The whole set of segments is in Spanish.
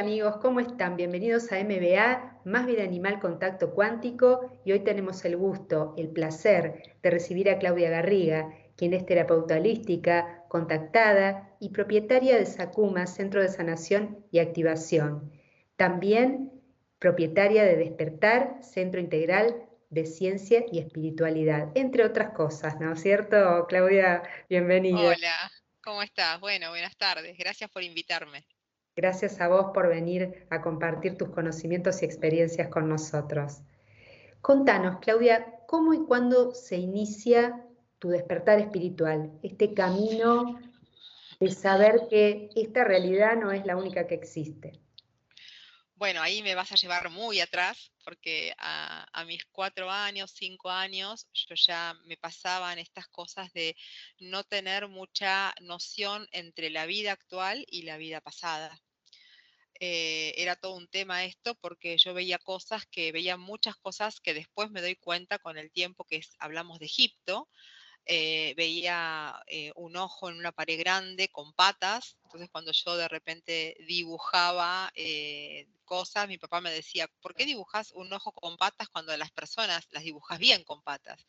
amigos, ¿cómo están? Bienvenidos a MBA, Más Vida Animal Contacto Cuántico, y hoy tenemos el gusto, el placer de recibir a Claudia Garriga, quien es terapeuta holística, contactada y propietaria de Sakuma, Centro de Sanación y Activación. También propietaria de Despertar, Centro Integral de Ciencia y Espiritualidad, entre otras cosas, ¿no es cierto, Claudia? Bienvenida. Hola, ¿cómo estás? Bueno, buenas tardes. Gracias por invitarme. Gracias a vos por venir a compartir tus conocimientos y experiencias con nosotros. Contanos, Claudia, ¿cómo y cuándo se inicia tu despertar espiritual? Este camino de saber que esta realidad no es la única que existe. Bueno, ahí me vas a llevar muy atrás, porque a mis 4 años, 5 años, yo ya me pasaban estas cosas de no tener mucha noción entre la vida actual y la vida pasada. Era todo un tema esto porque yo veía muchas cosas que después me doy cuenta con el tiempo hablamos de Egipto. Veía un ojo en una pared grande con patas. Entonces cuando yo de repente dibujaba cosas, mi papá me decía, ¿por qué dibujas un ojo con patas cuando las personas las dibujas bien con patas?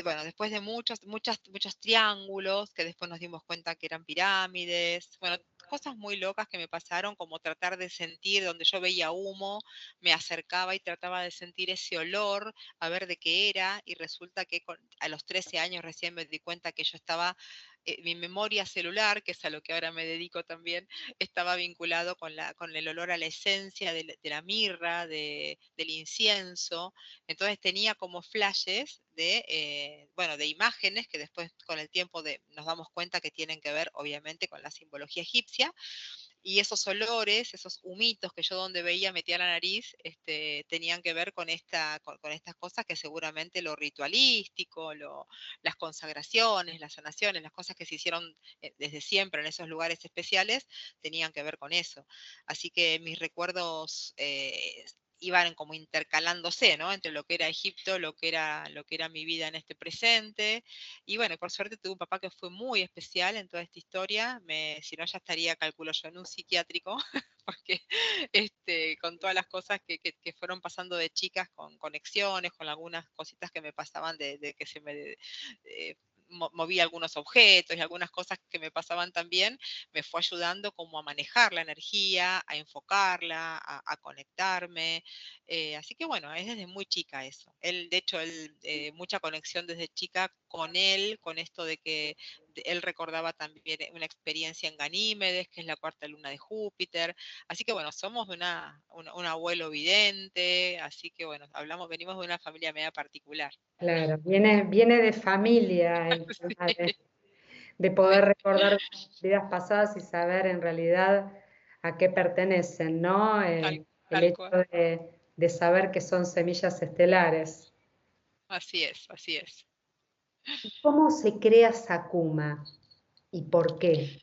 Bueno, después de muchos triángulos, que después nos dimos cuenta que eran pirámides, bueno, cosas muy locas que me pasaron, como tratar de sentir donde yo veía humo, me acercaba y trataba de sentir ese olor, a ver de qué era, y resulta que a los 13 años recién me di cuenta que yo estaba, mi memoria celular, que es a lo que ahora me dedico también, estaba vinculado con el olor a la esencia de la mirra, del incienso. Entonces tenía como flashes bueno, de imágenes que después con el tiempo nos damos cuenta que tienen que ver obviamente con la simbología egipcia, y esos olores, esos humitos que yo donde veía metía la nariz, tenían que ver con estas cosas que seguramente lo ritualístico, las consagraciones, las sanaciones, las cosas que se hicieron desde siempre en esos lugares especiales, tenían que ver con eso. Así que mis recuerdos iban como intercalándose, ¿no? Entre lo que era Egipto, lo que era mi vida en este presente. Y bueno, por suerte tuve un papá que fue muy especial en toda esta historia. Si no, ya estaría, calculo yo, en un psiquiátrico, porque con todas las cosas que fueron pasando de chicas, con conexiones, con algunas cositas que me pasaban de que se me movía algunos objetos y algunas cosas que me pasaban también, me fue ayudando como a manejar la energía, a enfocarla, a conectarme. Así que bueno, es desde muy chica eso. De hecho, mucha conexión desde chica con él, con esto de que él recordaba también una experiencia en Ganímedes, que es la cuarta luna de Júpiter. Así que bueno, somos un abuelo vidente, así que bueno, venimos de una familia media particular. Claro, viene de familia el tema de Sí, poder recordar vidas pasadas y saber en realidad a qué pertenecen, ¿no? tal, El tal hecho cual. de saber que son semillas estelares. Así es, así es. ¿Cómo se crea Sakuma y por qué?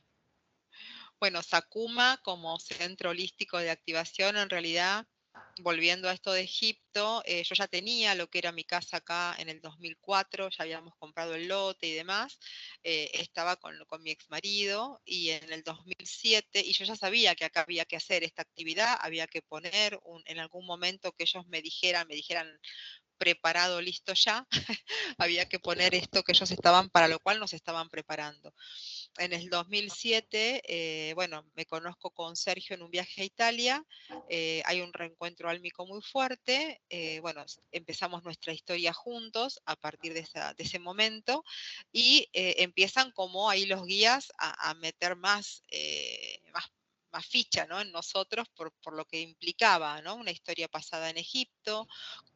Bueno, Sakuma como centro holístico de activación, en realidad, volviendo a esto de Egipto, yo ya tenía lo que era mi casa acá en el 2004, ya habíamos comprado el lote y demás, estaba con mi ex marido, y en el 2007, y yo ya sabía que acá había que hacer esta actividad, había que poner en algún momento que ellos me dijeran preparado, listo ya, había que poner esto que ellos estaban, para lo cual nos estaban preparando. En el 2007, bueno, me conozco con Sergio en un viaje a Italia, hay un reencuentro álmico muy fuerte, bueno, empezamos nuestra historia juntos a partir de ese momento, y empiezan como ahí los guías a meter más ficha, ¿no? En nosotros por lo que implicaba, ¿no? Una historia pasada en Egipto,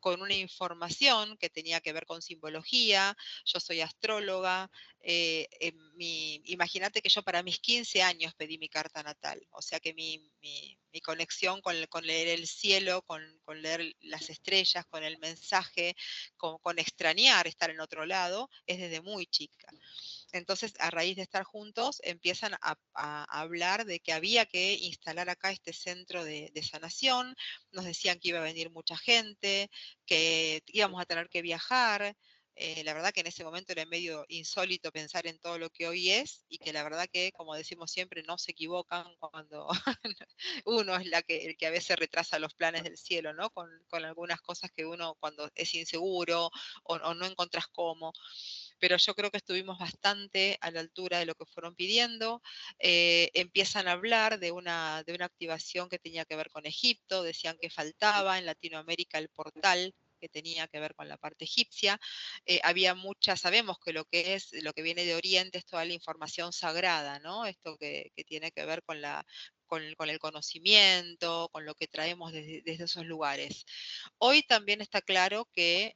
con una información que tenía que ver con simbología. Yo soy astróloga. Imagínate que yo para mis 15 años pedí mi carta natal, o sea que mi conexión con leer el cielo, con leer las estrellas, con el mensaje, con extrañar estar en otro lado, es desde muy chica. Entonces, a raíz de estar juntos, empiezan a hablar de que había que instalar acá este centro de sanación. Nos decían que iba a venir mucha gente, que íbamos a tener que viajar. La verdad que en ese momento era medio insólito pensar en todo lo que hoy es y que la verdad que, como decimos siempre, no se equivocan cuando uno es el que a veces retrasa los planes del cielo, ¿no? Con algunas cosas que uno cuando es inseguro o no encontrás cómo. Pero yo creo que estuvimos bastante a la altura de lo que fueron pidiendo. Empiezan a hablar de una activación que tenía que ver con Egipto, decían que faltaba en Latinoamérica el portal que tenía que ver con la parte egipcia. Había muchas, sabemos que lo que es, lo que viene de Oriente es toda la información sagrada, ¿no? Esto que tiene que ver con con el conocimiento, con lo que traemos desde esos lugares. Hoy también está claro que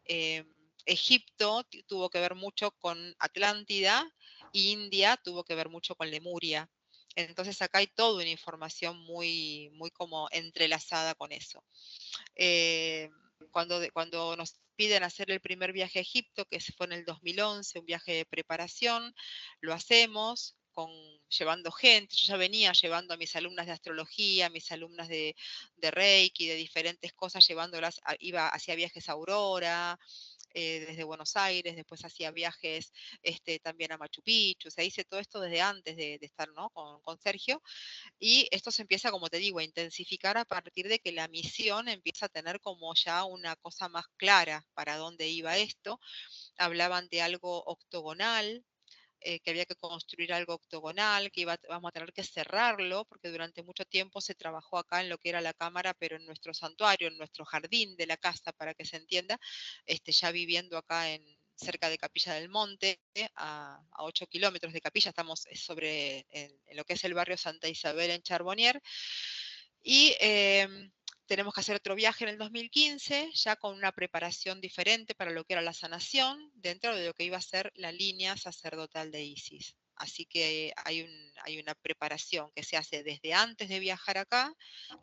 Egipto tuvo que ver mucho con Atlántida, y India tuvo que ver mucho con Lemuria. Entonces acá hay toda una información muy como entrelazada con eso. Eh, cuando nos piden hacer el primer viaje a Egipto, que fue en el 2011, un viaje de preparación, lo hacemos llevando gente. Yo ya venía llevando a mis alumnas de astrología, a mis alumnas de Reiki, de diferentes cosas, llevándolas, iba hacia viajes a Aurora, desde Buenos Aires, después hacía viajes también a Machu Picchu, o sea, hice todo esto desde antes de estar, ¿no? con Sergio, y esto se empieza, como te digo, a intensificar a partir de que la misión empieza a tener como ya una cosa más clara para dónde iba esto. Hablaban de algo octogonal, que había que construir algo octogonal, que vamos a tener que cerrarlo, porque durante mucho tiempo se trabajó acá en lo que era la cámara, pero en nuestro santuario, en nuestro jardín de la casa, para que se entienda, ya viviendo acá cerca de Capilla del Monte, a 8 kilómetros de Capilla, estamos en lo que es el barrio Santa Isabel en Charbonnier, y tenemos que hacer otro viaje en el 2015, ya con una preparación diferente para lo que era la sanación, dentro de lo que iba a ser la línea sacerdotal de Isis. Así que hay una preparación que se hace desde antes de viajar acá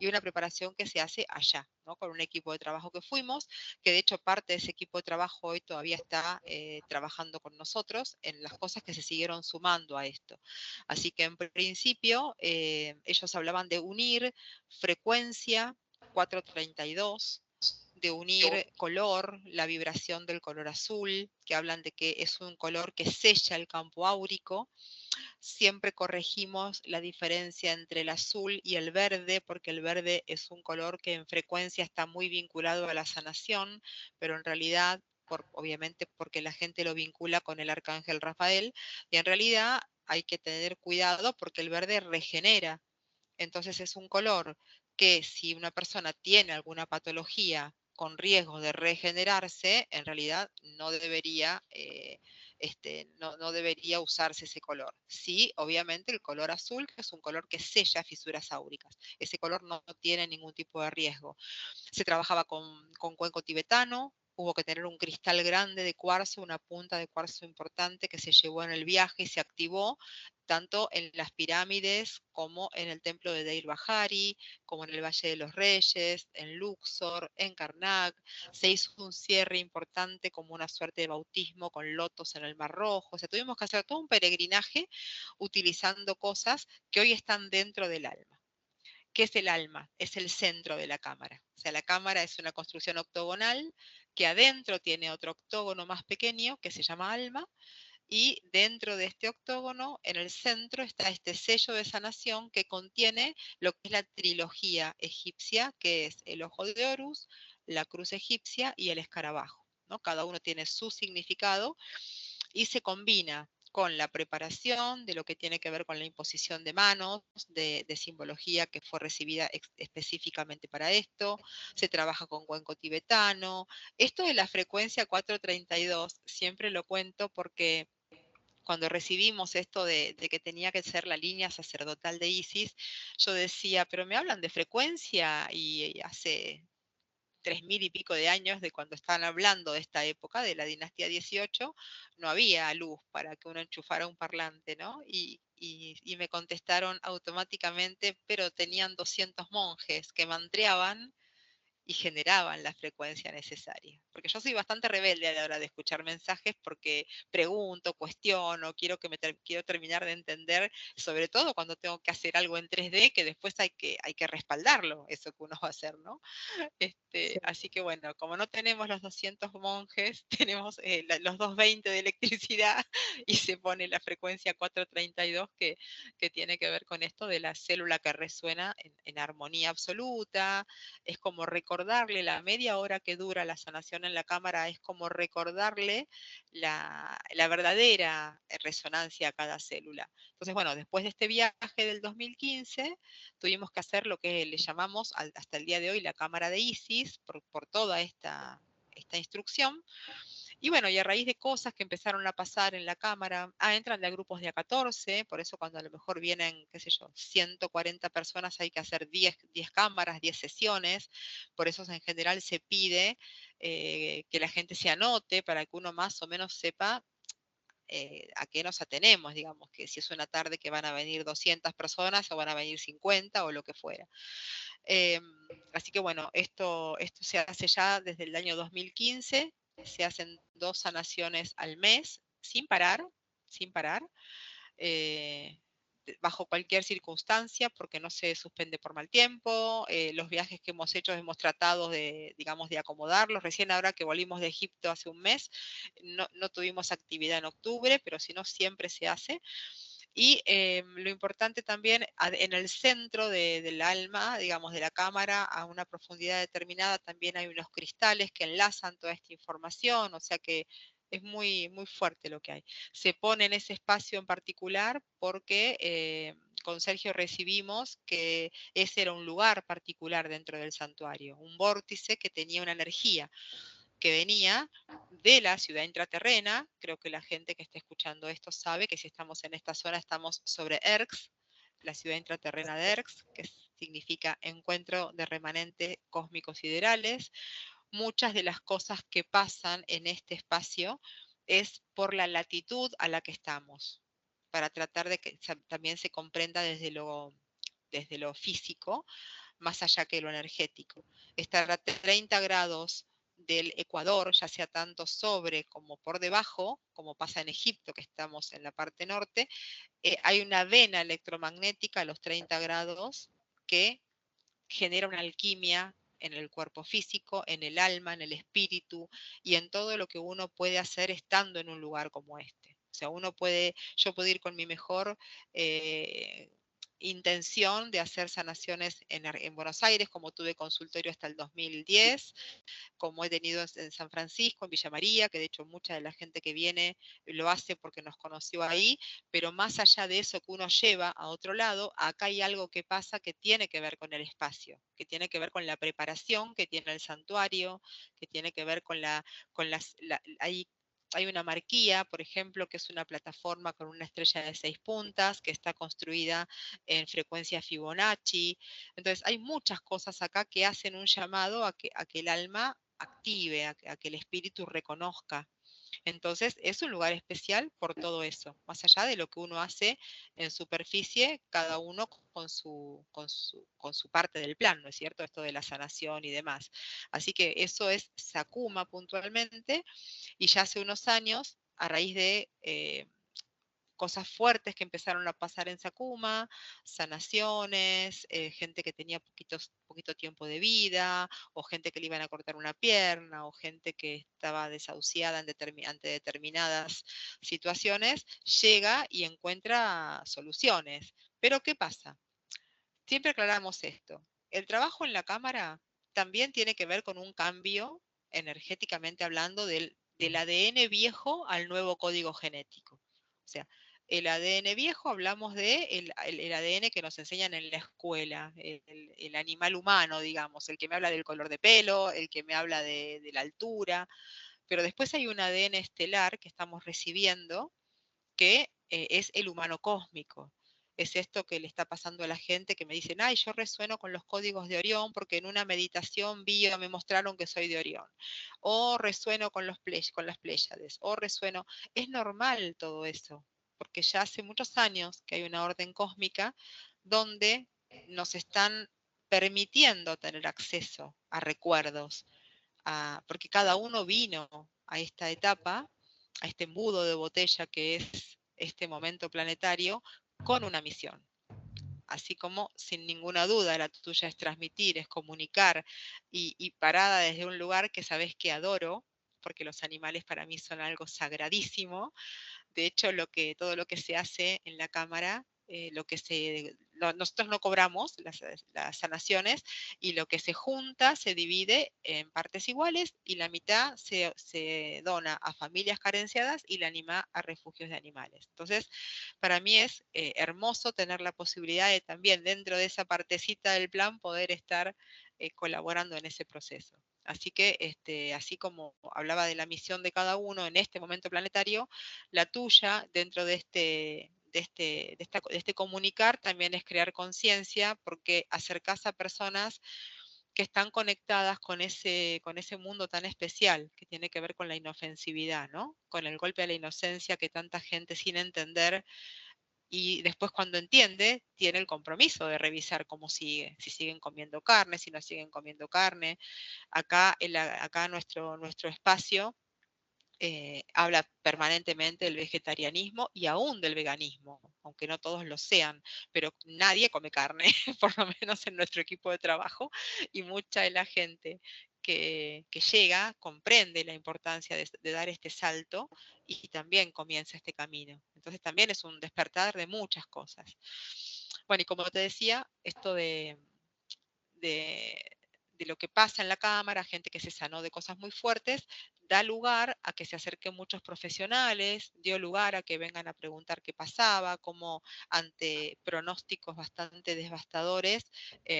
y una preparación que se hace allá, ¿no? Con un equipo de trabajo que fuimos, que de hecho parte de ese equipo de trabajo hoy todavía está trabajando con nosotros en las cosas que se siguieron sumando a esto. Así que en principio ellos hablaban de unir frecuencia 432, de unir color, la vibración del color azul, que hablan de que es un color que sella el campo áurico. Siempre corregimos la diferencia entre el azul y el verde, porque el verde es un color que en frecuencia está muy vinculado a la sanación, pero en realidad, obviamente porque la gente lo vincula con el arcángel Rafael, y en realidad hay que tener cuidado porque el verde regenera. Entonces es un color que si una persona tiene alguna patología con riesgo de regenerarse, en realidad no debería, no debería usarse ese color. Sí, obviamente el color azul, que es un color que sella fisuras áuricas. Ese color no tiene ningún tipo de riesgo. Se trabajaba con cuenco tibetano, hubo que tener un cristal grande de cuarzo, una punta de cuarzo importante que se llevó en el viaje y se activó tanto en las pirámides como en el templo de Deir Bahari, como en el Valle de los Reyes, en Luxor, en Karnak. Se hizo un cierre importante como una suerte de bautismo con lotos en el Mar Rojo. O sea, tuvimos que hacer todo un peregrinaje utilizando cosas que hoy están dentro del alma. ¿Qué es el alma? Es el centro de la cámara. O sea, la cámara es una construcción octogonal que adentro tiene otro octógono más pequeño que se llama alma, y dentro de este octógono, en el centro, está este sello de sanación que contiene lo que es la trilogía egipcia, que es el ojo de Horus, la cruz egipcia y el escarabajo, ¿no? Cada uno tiene su significado y se combina con la preparación de lo que tiene que ver con la imposición de manos, de simbología que fue recibida específicamente para esto, se trabaja con cuenco tibetano. Esto de la frecuencia 432, siempre lo cuento porque cuando recibimos esto de que tenía que ser la línea sacerdotal de Isis, yo decía, pero me hablan de frecuencia y hace 3000 y pico de años de cuando estaban hablando de esta época, de la dinastía 18, no había luz para que uno enchufara un parlante, ¿no? Y me contestaron automáticamente, pero tenían 200 monjes que mantreaban y generaban la frecuencia necesaria. Porque yo soy bastante rebelde a la hora de escuchar mensajes porque pregunto, cuestiono, quiero terminar de entender, sobre todo cuando tengo que hacer algo en 3D, que después hay que respaldarlo, eso que uno va a hacer, ¿no? Sí. Así que bueno, como no tenemos los 200 monjes, tenemos los 220 de electricidad y se pone la frecuencia 432 que tiene que ver con esto de la célula que resuena en armonía absoluta. Es como recordarle la media hora que dura la sanación en la cámara, es como recordarle la verdadera resonancia a cada célula. Entonces, bueno, después de este viaje del 2015, tuvimos que hacer lo que le llamamos hasta el día de hoy la cámara de Isis, por toda esta instrucción. Y bueno, y a raíz de cosas que empezaron a pasar en la cámara, entran de grupos de A14, por eso cuando a lo mejor vienen, qué sé yo, 140 personas hay que hacer 10 cámaras, 10 sesiones, por eso en general se pide que la gente se anote para que uno más o menos sepa a qué nos atenemos, digamos, que si es una tarde que van a venir 200 personas o van a venir 50 o lo que fuera. Eh, Así que bueno, esto se hace ya desde el año 2015, se hacen 2 sanaciones al mes, sin parar, sin parar. eh, Bajo cualquier circunstancia, porque no se suspende por mal tiempo. Los viajes que hemos hecho hemos tratado de, digamos, de acomodarlos. Recién ahora que volvimos de Egipto hace un mes, no tuvimos actividad en octubre, pero si no, siempre se hace. Y lo importante también, en el centro del alma, digamos, de la cámara, a una profundidad determinada, también hay unos cristales que enlazan toda esta información, o sea que es muy, muy fuerte lo que hay. Se pone en ese espacio en particular porque con Sergio recibimos que ese era un lugar particular dentro del santuario, un vórtice que tenía una energía que venía de la ciudad intraterrena. Creo que la gente que esté escuchando esto sabe que si estamos en esta zona estamos sobre Erx, la ciudad intraterrena de Erx, que significa encuentro de remanentes cósmicos siderales. Muchas de las cosas que pasan en este espacio es por la latitud a la que estamos, para tratar de que también se comprenda desde lo físico, más allá que lo energético. Estar a 30 grados del Ecuador, ya sea tanto sobre como por debajo, como pasa en Egipto, que estamos en la parte norte, hay una vena electromagnética a los 30 grados que genera una alquimia en el cuerpo físico, en el alma, en el espíritu y en todo lo que uno puede hacer estando en un lugar como este. O sea, yo puedo ir con mi mejor intención de hacer sanaciones en Buenos Aires, como tuve consultorio hasta el 2010, como he tenido en San Francisco, en Villa María, que de hecho mucha de la gente que viene lo hace porque nos conoció ahí, pero más allá de eso que uno lleva a otro lado, acá hay algo que pasa que tiene que ver con el espacio, que tiene que ver con la preparación que tiene el santuario, que tiene que ver con hay una marquía, por ejemplo, que es una plataforma con una estrella de 6 puntas que está construida en frecuencia Fibonacci. Entonces, hay muchas cosas acá que hacen un llamado a que el alma active, a que el espíritu reconozca. Entonces, es un lugar especial por todo eso, más allá de lo que uno hace en superficie, cada uno con su parte del plan, ¿no es cierto? Esto de la sanación y demás. Así que eso es Sakuma puntualmente, y ya hace unos años, a raíz de cosas fuertes que empezaron a pasar en Sakuma, sanaciones, gente que tenía poquito tiempo de vida, o gente que le iban a cortar una pierna, o gente que estaba desahuciada ante determinadas situaciones, llega y encuentra soluciones. Pero ¿qué pasa? Siempre aclaramos esto. El trabajo en la cámara también tiene que ver con un cambio, energéticamente hablando, del ADN viejo al nuevo código genético. O sea, el ADN viejo, hablamos de el ADN que nos enseñan en la escuela, el animal humano, digamos, el que me habla del color de pelo, el que me habla de la altura, pero después hay un ADN estelar que estamos recibiendo que es el humano cósmico. Es esto que le está pasando a la gente que me dicen, ay, yo resueno con los códigos de Orión porque en una meditación vi o me mostraron que soy de Orión. O resueno con con las Pléyades. O resueno. Es normal todo eso, porque ya hace muchos años que hay una orden cósmica donde nos están permitiendo tener acceso a recuerdos, porque cada uno vino a esta etapa, a este embudo de botella que es este momento planetario, con una misión. Así como sin ninguna duda la tuya es transmitir, es comunicar y parada desde un lugar que sabes que adoro, porque los animales para mí son algo sagradísimo. De hecho, todo lo que se hace en la cámara, nosotros no cobramos las sanaciones y lo que se junta se divide en partes iguales y la mitad se dona a familias carenciadas y la anima a refugios de animales. Entonces, para mí es hermoso tener la posibilidad de también dentro de esa partecita del plan poder estar colaborando en ese proceso. Así que, así como hablaba de la misión de cada uno en este momento planetario, la tuya dentro de este comunicar también es crear conciencia porque acercás a personas que están conectadas con ese mundo tan especial que tiene que ver con la inofensividad, ¿no? Con el golpe a la inocencia que tanta gente sin entender y después cuando entiende, tiene el compromiso de revisar cómo sigue, si siguen comiendo carne, si no siguen comiendo carne. Acá nuestro espacio habla permanentemente del vegetarianismo y aún del veganismo, aunque no todos lo sean, pero nadie come carne, por lo menos en nuestro equipo de trabajo, y mucha de la gente que llega comprende la importancia de dar este salto y también comienza este camino. Entonces también es un despertar de muchas cosas. Bueno, y como te decía, esto de, de lo que pasa en la cámara, gente que se sanó de cosas muy fuertes, da lugar a que se acerquen muchos profesionales, dio lugar a que vengan a preguntar qué pasaba, cómo ante pronósticos bastante devastadores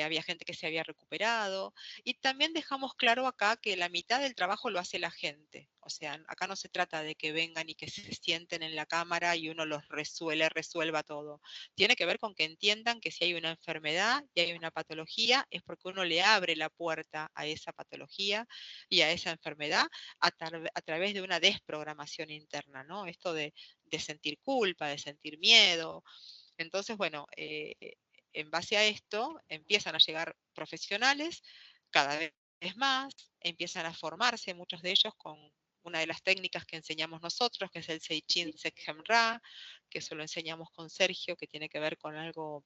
había gente que se había recuperado. Y también dejamos claro acá que la mitad del trabajo lo hace la gente. O sea, acá no se trata de que vengan y que se sienten en la cámara y uno los resuelva todo. Tiene que ver con que entiendan que si hay una enfermedad y hay una patología, es porque uno le abre la puerta a esa patología y a esa enfermedad a través de una desprogramación interna, ¿no? Esto de sentir culpa, de sentir miedo. Entonces, bueno, en base a esto empiezan a llegar profesionales cada vez más, empiezan a formarse muchos de ellos con una de las técnicas que enseñamos nosotros, que es el Seichin Sekhem Ra, que eso lo enseñamos con Sergio, que tiene que ver con algo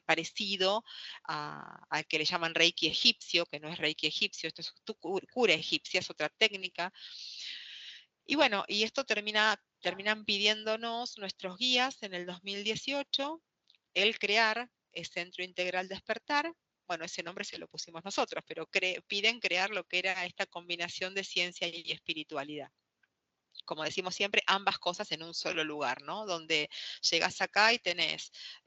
parecido al que le llaman Reiki egipcio, que no es Reiki egipcio, esto es cura egipcia, es otra técnica. Y bueno, y esto terminan pidiéndonos nuestros guías en el 2018 el crear el Centro Integral Despertar. Bueno, ese nombre se lo pusimos nosotros, pero piden crear lo que era esta combinación de ciencia y espiritualidad. Como decimos siempre, ambas cosas en un solo lugar, ¿no? Donde llegas acá y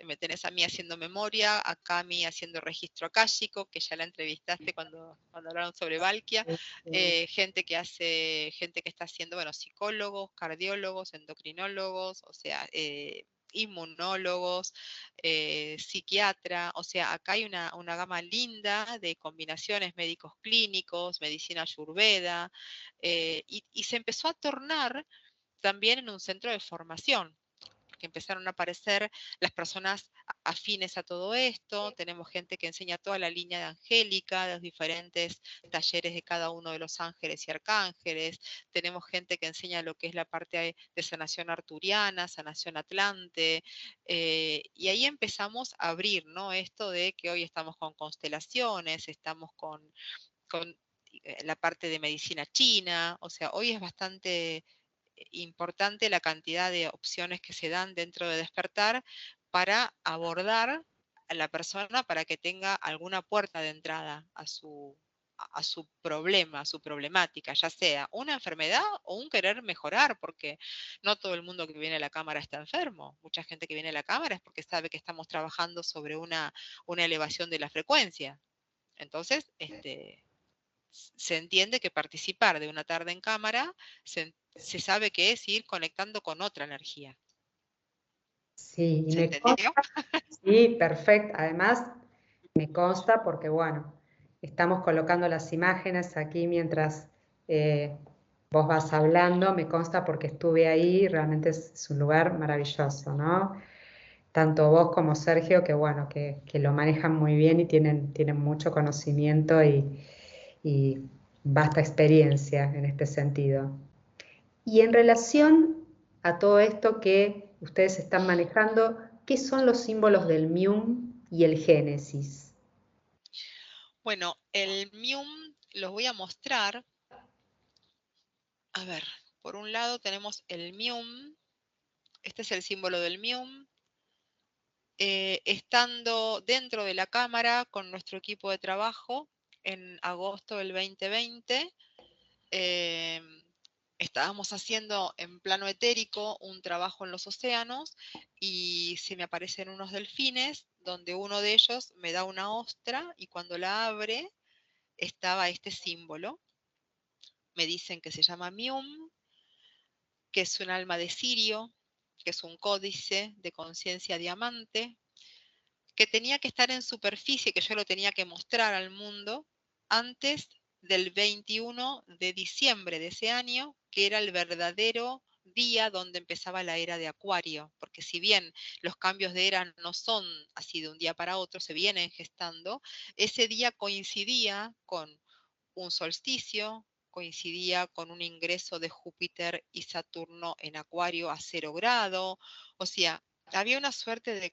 me tenés a mí haciendo memoria, a Cami haciendo registro akáshico, que ya la entrevistaste cuando hablaron sobre Valkia, gente que está haciendo, bueno, psicólogos, cardiólogos, endocrinólogos, o sea, inmunólogos, psiquiatra, o sea, acá hay una gama linda de combinaciones médicos clínicos, medicina ayurveda, y se empezó a tornar también en un centro de formación, porque empezaron a aparecer las personas afines a todo esto, tenemos gente que enseña toda la línea de Angélica, de los diferentes talleres de cada uno de los ángeles y arcángeles, tenemos gente que enseña lo que es la parte de sanación arturiana, sanación atlante, y ahí empezamos a abrir, ¿no? Esto de que hoy estamos con constelaciones, estamos con la parte de medicina china, o sea, hoy es bastante importante la cantidad de opciones que se dan dentro de despertar para abordar a la persona para que tenga alguna puerta de entrada a su problema, a su problemática, ya sea una enfermedad o un querer mejorar, porque no todo el mundo que viene a la cámara está enfermo. Mucha gente que viene a la cámara es porque sabe que estamos trabajando sobre una elevación de la frecuencia. Entonces, se entiende que participar de una tarde en cámara se sabe que es ir conectando con otra energía. Sí, y ¿Se me entendió? consta, sí, perfecto. Además, me consta porque, bueno, estamos colocando las imágenes aquí mientras vos vas hablando, me consta porque estuve ahí, realmente es un lugar maravilloso, ¿no? tanto vos como Sergio, que bueno, que lo manejan muy bien y tienen mucho conocimiento y vasta experiencia en este sentido. Y en relación a todo esto que ustedes están manejando, ¿qué son los símbolos del Mium y el Génesis? Bueno, el Mium los voy a mostrar. A ver, por un lado tenemos el Mium. Este es el símbolo del Mium. Estando dentro de la cámara con nuestro equipo de trabajo en agosto del 2020, eh, estábamos haciendo en plano etérico un trabajo en los océanos y se me aparecen unos delfines donde uno de ellos me da una ostra y cuando la abre estaba este símbolo. Me dicen que se llama Mium, que es un alma de Sirio, que es un códice de conciencia diamante, que tenía que estar en superficie, que yo lo tenía que mostrar al mundo antes del 21 de diciembre de ese año, que era el verdadero día donde empezaba la era de Acuario, porque si bien los cambios de era no son así de un día para otro, se vienen gestando, ese día coincidía con un solsticio, coincidía con un ingreso de Júpiter y Saturno en Acuario a 0 grado, o sea, había una suerte de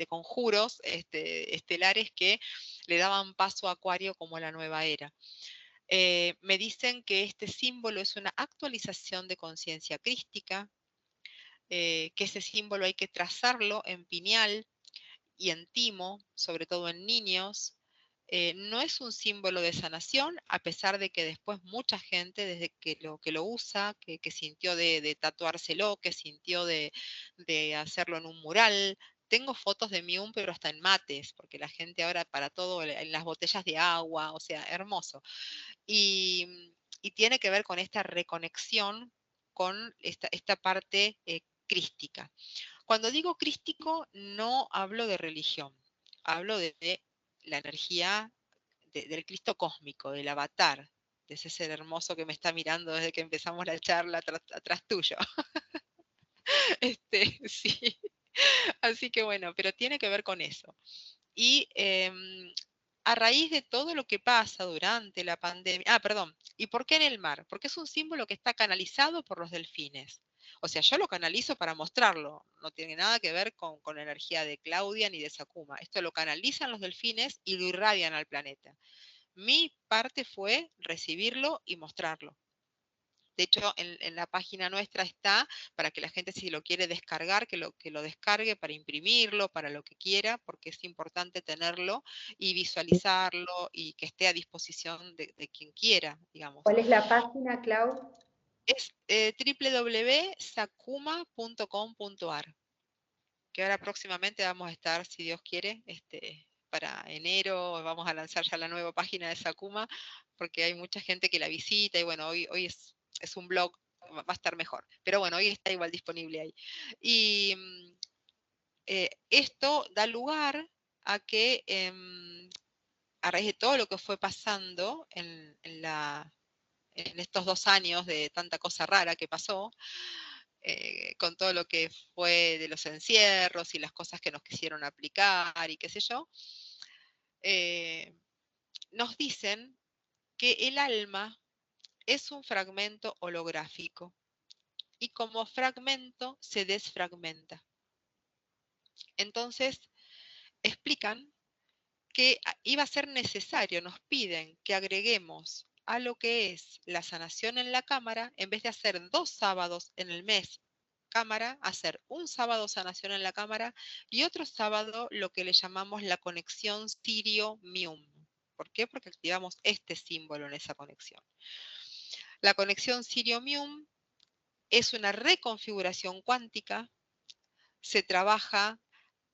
conjuros estelares que le daban paso a Acuario como la nueva era. Me dicen que este símbolo es una actualización de conciencia crística, que ese símbolo hay que trazarlo en pineal y en timo, sobre todo en niños. No es un símbolo de sanación, a pesar de que después mucha gente, desde que lo usa, que sintió de tatuárselo, que sintió de hacerlo en un mural. Tengo fotos de Miun, pero hasta en mates, porque la gente ahora para todo, en las botellas de agua, o sea, hermoso. Y tiene que ver con esta reconexión con esta parte crística. Cuando digo crístico, no hablo de religión, hablo de la energía del Cristo cósmico, del avatar, de ese ser hermoso que me está mirando desde que empezamos la charla atrás tuyo. Sí, así que bueno, pero tiene que ver con eso. Y a raíz de todo lo que pasa durante la pandemia, perdón, ¿y por qué en el mar? Porque es un símbolo que está canalizado por los delfines. O sea, yo lo canalizo para mostrarlo, no tiene nada que ver con la energía de Claudia ni de Sakuma. Esto lo canalizan los delfines y lo irradian al planeta. Mi parte fue recibirlo y mostrarlo. De hecho, en la página nuestra está para que la gente, si lo quiere descargar, que lo descargue para imprimirlo, para lo que quiera, porque es importante tenerlo y visualizarlo y que esté a disposición de quien quiera, digamos. ¿Cuál es la página, Clau? Es www.sakuma.com.ar, que ahora próximamente vamos a estar, si Dios quiere, para enero vamos a lanzar ya la nueva página de Sakuma, porque hay mucha gente que la visita y bueno, hoy es un blog, va a estar mejor, pero bueno, hoy está igual disponible ahí. Y esto da lugar a que a raíz de todo lo que fue pasando en estos 2 años de tanta cosa rara que pasó, con todo lo que fue de los encierros y las cosas que nos quisieron aplicar y qué sé yo, eh, nos dicen que el alma es un fragmento holográfico y como fragmento se desfragmenta. Entonces, explican que iba a ser necesario, nos piden que agreguemos a lo que es la sanación en la cámara, en vez de hacer 2 sábados en el mes cámara, hacer un sábado sanación en la cámara y otro sábado lo que le llamamos la conexión Sirio-Mium. ¿Por qué? Porque activamos este símbolo en esa conexión. La conexión Sirio-Mium es una reconfiguración cuántica, se trabaja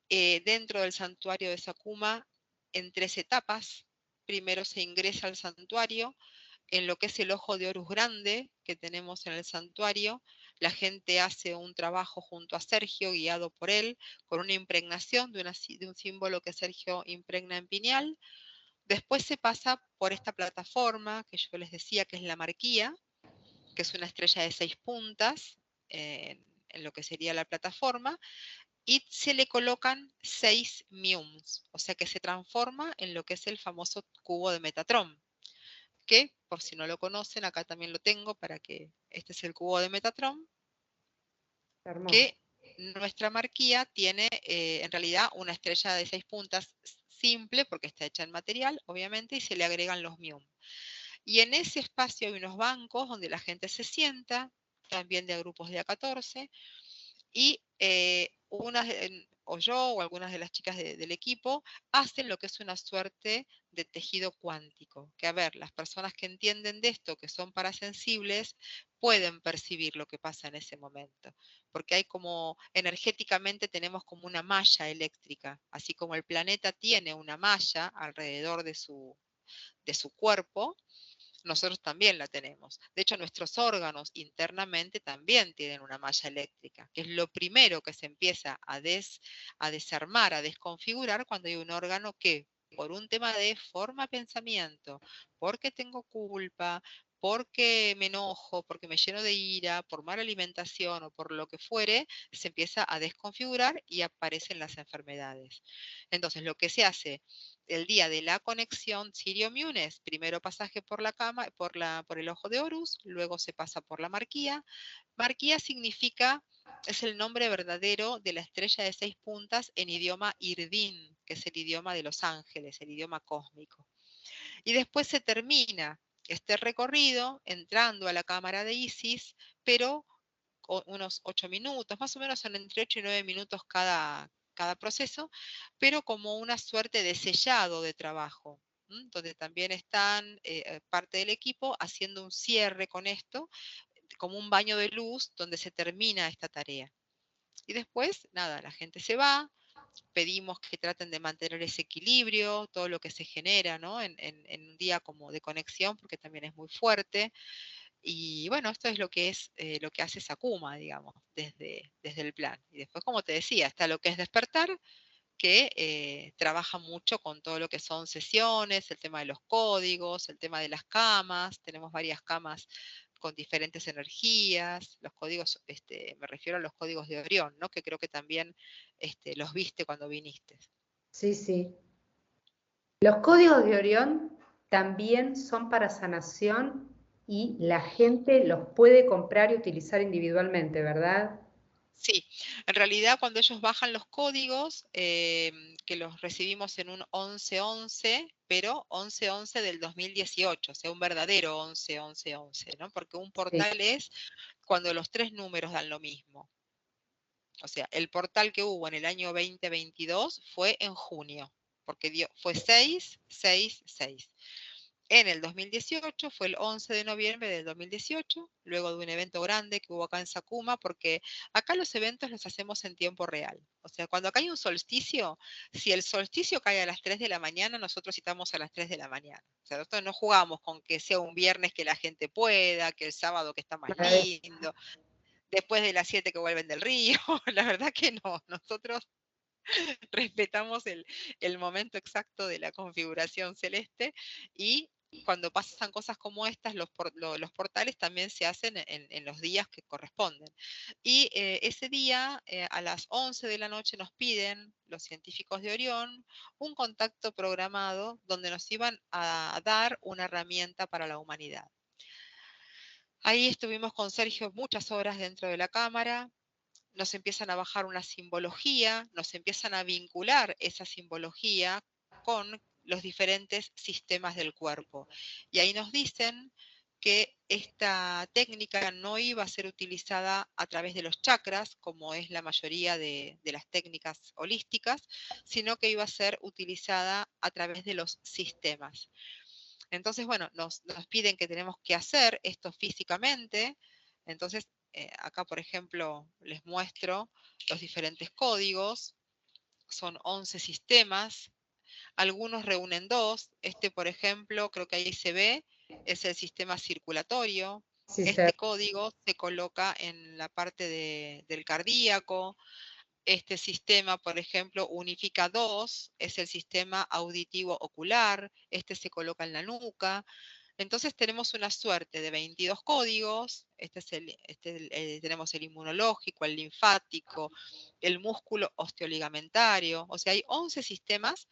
dentro del santuario de Sakuma en 3 etapas. Primero se ingresa al santuario, en lo que es el ojo de Horus grande que tenemos en el santuario. La gente hace un trabajo junto a Sergio, guiado por él, con una impregnación de un símbolo que Sergio impregna en pineal. Después se pasa por esta plataforma que yo les decía que es la marquía, que es una estrella de 6 puntas en lo que sería la plataforma y se le colocan 6 miums, o sea que se transforma en lo que es el famoso cubo de Metatron, que por si no lo conocen, acá también lo tengo para que este es el cubo de Metatron, Hermoso. que nuestra marquía tiene en realidad una estrella de 6 puntas simple porque está hecha en material, obviamente, y se le agregan los mium. Y en ese espacio hay unos bancos donde la gente se sienta, también de grupos de A14, y o yo o algunas de las chicas del equipo hacen lo que es una suerte de tejido cuántico, que a ver, las personas que entienden de esto, que son parasensibles, pueden percibir lo que pasa en ese momento, porque hay como, energéticamente tenemos como una malla eléctrica, así como el planeta tiene una malla alrededor de su cuerpo, nosotros también la tenemos. De hecho, nuestros órganos internamente también tienen una malla eléctrica, que es lo primero que se empieza a desarmar, a desconfigurar cuando hay un órgano que, por un tema de forma pensamiento, porque tengo culpa, porque me enojo, porque me lleno de ira, por mala alimentación o por lo que fuere, se empieza a desconfigurar y aparecen las enfermedades. Entonces, lo que se hace el día de la conexión Sirio-Munes, primero pasaje por la cama, por el ojo de Horus, luego se pasa por la Marquía. Marquía significa, es el nombre verdadero de la estrella de 6 puntas en idioma Irdin, que es el idioma de los ángeles, el idioma cósmico. Y después se termina este recorrido entrando a la cámara de Isis, pero unos 8 minutos, más o menos son entre 8 y 9 minutos cada proceso, pero como una suerte de sellado de trabajo, donde también están parte del equipo haciendo un cierre con esto, como un baño de luz donde se termina esta tarea. Y después, nada, la gente se va, pedimos que traten de mantener ese equilibrio, todo lo que se genera, ¿no? En un día como de conexión, porque también es muy fuerte. Y bueno, esto es lo que lo que hace Sakuma, digamos, desde el plan. Y después, como te decía, está lo que es despertar, que trabaja mucho con todo lo que son sesiones, el tema de los códigos, el tema de las camas. Tenemos varias camas con diferentes energías. Los códigos, me refiero a los códigos de Orión, ¿no? Que creo que también los viste cuando viniste. Sí, sí. Los códigos de Orión también son para sanación y la gente los puede comprar y utilizar individualmente, ¿verdad? Sí, en realidad cuando ellos bajan los códigos, que los recibimos en un 1111, pero 1111 del 2018, o sea, un verdadero 111111, ¿no? Porque un Sí. portal es cuando los 3 números dan lo mismo. O sea, el portal que hubo en el año 2022 fue en junio, porque fue 666. En el 2018 fue el 11 de noviembre del 2018, luego de un evento grande que hubo acá en Sakuma, porque acá los eventos los hacemos en tiempo real. O sea, cuando acá hay un solsticio, si el solsticio cae a las 3 de la mañana, nosotros estamos a las 3 de la mañana. O sea, nosotros no jugamos con que sea un viernes que la gente pueda, que el sábado que está más Maravilloso. lindo, después de las 7 que vuelven del río. La verdad que no, nosotros respetamos el momento exacto de la configuración celeste y cuando pasan cosas como estas, los portales también se hacen en los días que corresponden. Y ese día, a las 11 de la noche, nos piden los científicos de Orión un contacto programado donde nos iban a dar una herramienta para la humanidad. Ahí estuvimos con Sergio muchas horas dentro de la cámara, nos empiezan a bajar una simbología, nos empiezan a vincular esa simbología con los diferentes sistemas del cuerpo. Y ahí nos dicen que esta técnica no iba a ser utilizada a través de los chakras, como es la mayoría de las técnicas holísticas, sino que iba a ser utilizada a través de los sistemas. Entonces, bueno, nos piden que tenemos que hacer esto físicamente. Entonces, acá, por ejemplo, les muestro los diferentes códigos. Son 11 sistemas. Algunos reúnen dos. Este, por ejemplo, creo que ahí se ve, es el sistema circulatorio. Sí, Este código se coloca en la parte del cardíaco. Este sistema, por ejemplo, unifica dos, es el sistema auditivo ocular. Este se coloca en la nuca. Entonces tenemos una suerte de 22 códigos, tenemos el inmunológico, el linfático, el músculo osteoligamentario, o sea, hay 11 sistemas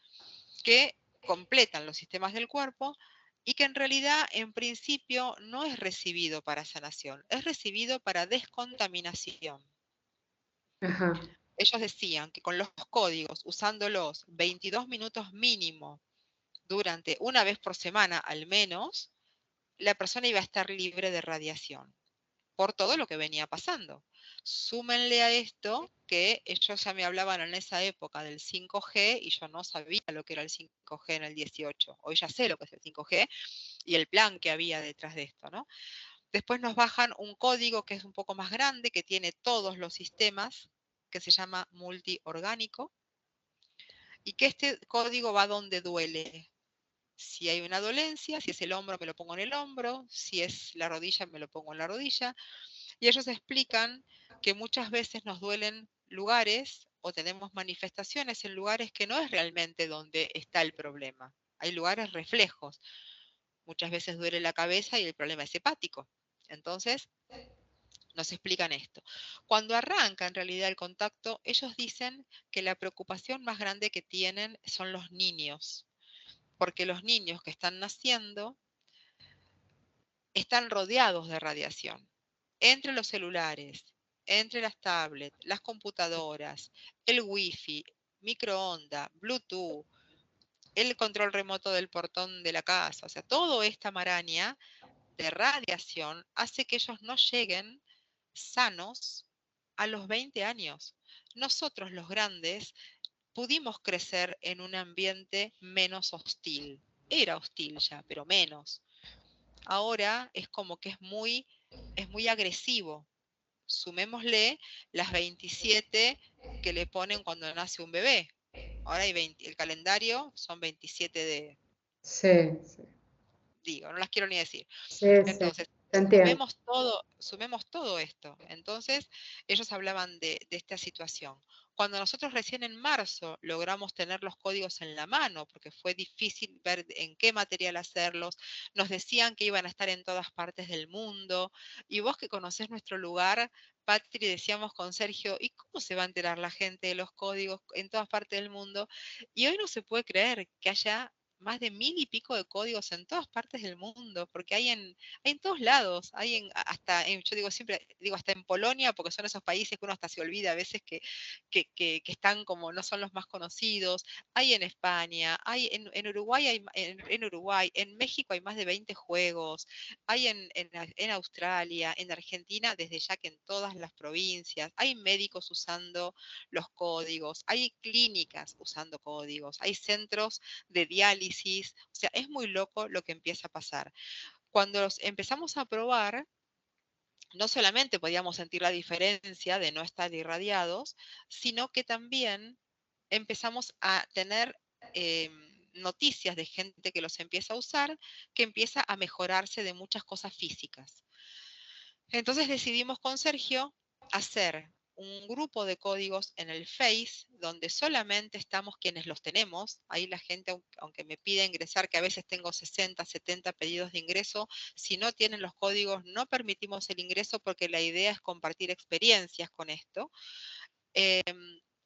que completan los sistemas del cuerpo y que en realidad en principio no es recibido para sanación, es recibido para descontaminación. Ajá. Ellos decían que con los códigos, usándolos 22 minutos mínimo durante una vez por semana al menos, la persona iba a estar libre de radiación por todo lo que venía pasando. Súmenle a esto que ellos ya me hablaban en esa época del 5G y yo no sabía lo que era el 5G en el 18. Hoy ya sé lo que es el 5G y el plan que había detrás de esto, ¿no? Después nos bajan un código que es un poco más grande, que tiene todos los sistemas, que se llama multiorgánico, y que este código va donde duele. Si hay una dolencia, si es el hombro, me lo pongo en el hombro, si es la rodilla, me lo pongo en la rodilla. Y ellos explican que muchas veces nos duelen lugares o tenemos manifestaciones en lugares que no es realmente donde está el problema. Hay lugares reflejos. Muchas veces duele la cabeza y el problema es hepático. Entonces, nos explican esto. Cuando arranca en realidad el contacto, ellos dicen que la preocupación más grande que tienen son los niños, porque los niños que están naciendo están rodeados de radiación. Entre los celulares, entre las tablets, las computadoras, el wifi, microondas, Bluetooth, el control remoto del portón de la casa, o sea, toda esta maraña de radiación hace que ellos no lleguen sanos a los 20 años. Nosotros los grandes pudimos crecer en un ambiente menos hostil. Era hostil ya, pero menos. Ahora es como que es muy agresivo. Sumémosle las 27 que le ponen cuando nace un bebé. Ahora hay 20, el calendario son 27 de, Sí, sí, digo, no las quiero ni decir. sí, sí, Entonces, te entiendo. sumemos todo esto. Entonces, ellos hablaban de esta situación. Cuando nosotros recién en marzo logramos tener los códigos en la mano, porque fue difícil ver en qué material hacerlos, nos decían que iban a estar en todas partes del mundo, y vos que conocés nuestro lugar, Patri, decíamos con Sergio, ¿y cómo se va a enterar la gente de los códigos en todas partes del mundo? Y hoy no se puede creer que haya más de 1000 y pico de códigos en todas partes del mundo, porque hay en todos lados, yo digo siempre, digo hasta en Polonia, porque son esos países que uno hasta se olvida a veces que están como, no son los más conocidos, hay en España, hay en Uruguay, en Uruguay, en México hay más de 20 juegos, hay en Australia, en Argentina, desde ya que en todas las provincias, hay médicos usando los códigos, hay clínicas usando códigos, hay centros de diálisis, o sea, es muy loco lo que empieza a pasar. Cuando los empezamos a probar, no solamente podíamos sentir la diferencia de no estar irradiados, sino que también empezamos a tener noticias de gente que los empieza a usar, que empieza a mejorarse de muchas cosas físicas. Entonces decidimos con Sergio hacer un grupo de códigos en el Face, donde solamente estamos quienes los tenemos. Ahí la gente, aunque me pide ingresar, que a veces tengo 60, 70 pedidos de ingreso, si no tienen los códigos no permitimos el ingreso porque la idea es compartir experiencias con esto.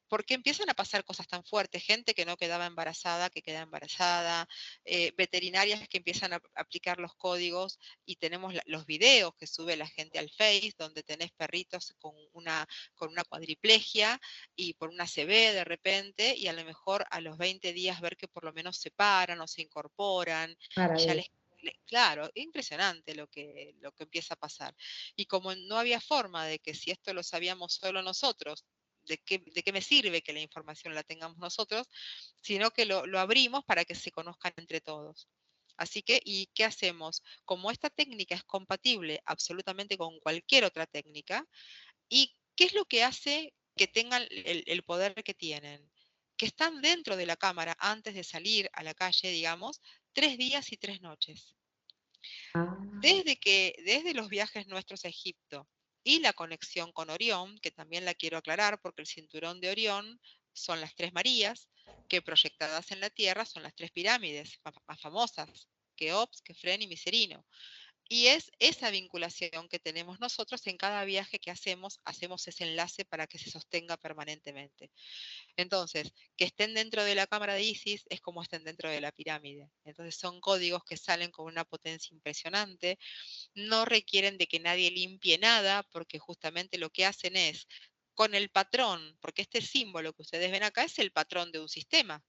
Porque empiezan a pasar cosas tan fuertes, gente que no quedaba embarazada, que queda embarazada, veterinarias que empiezan a aplicar los códigos y tenemos los videos que sube la gente al Face, donde tenés perritos con una cuadriplegia y por una CB de repente, y a lo mejor a los 20 días ver que por lo menos se paran o se incorporan, y ya Maravilla. claro, es impresionante lo que empieza a pasar. Y como no había forma de que si esto lo sabíamos solo nosotros, de qué me sirve que la información la tengamos nosotros, sino que lo abrimos para que se conozcan entre todos. Así que, ¿y qué hacemos? Como esta técnica es compatible absolutamente con cualquier otra técnica, ¿y qué es lo que hace que tengan el poder que tienen? Que están dentro de la cámara antes de salir a la calle, digamos, 3 días y 3 noches. Ah, Desde los viajes nuestros a Egipto y la conexión con Orión, que también la quiero aclarar porque el cinturón de Orión son las tres Marías, que proyectadas en la Tierra son las tres pirámides más famosas. que OPS, que FREN y Miserino. Y es esa vinculación que tenemos nosotros en cada viaje que hacemos ese enlace para que se sostenga permanentemente. Entonces, que estén dentro de la cámara de Isis es como estén dentro de la pirámide. Entonces son códigos que salen con una potencia impresionante, no requieren de que nadie limpie nada, porque justamente lo que hacen es, con el patrón, porque este símbolo que ustedes ven acá es el patrón de un sistema,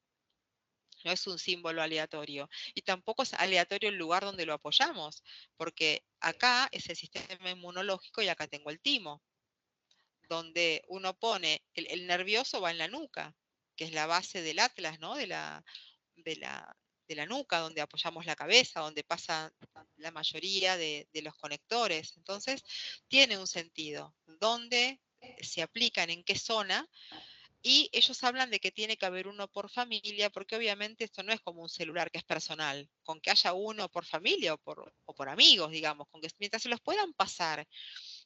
no es un símbolo aleatorio. Y tampoco es aleatorio el lugar donde lo apoyamos, porque acá es el sistema inmunológico y acá tengo el timo, donde uno pone, el nervioso va en la nuca, que es la base del atlas, ¿no? De la, de la nuca, donde apoyamos la cabeza, donde pasa la mayoría de los conectores. Entonces, tiene un sentido. ¿Dónde se aplican? ¿En qué zona? Y ellos hablan de que tiene que haber uno por familia, porque obviamente esto no es como un celular que es personal, con que haya uno por familia o por amigos, digamos, con que mientras se los puedan pasar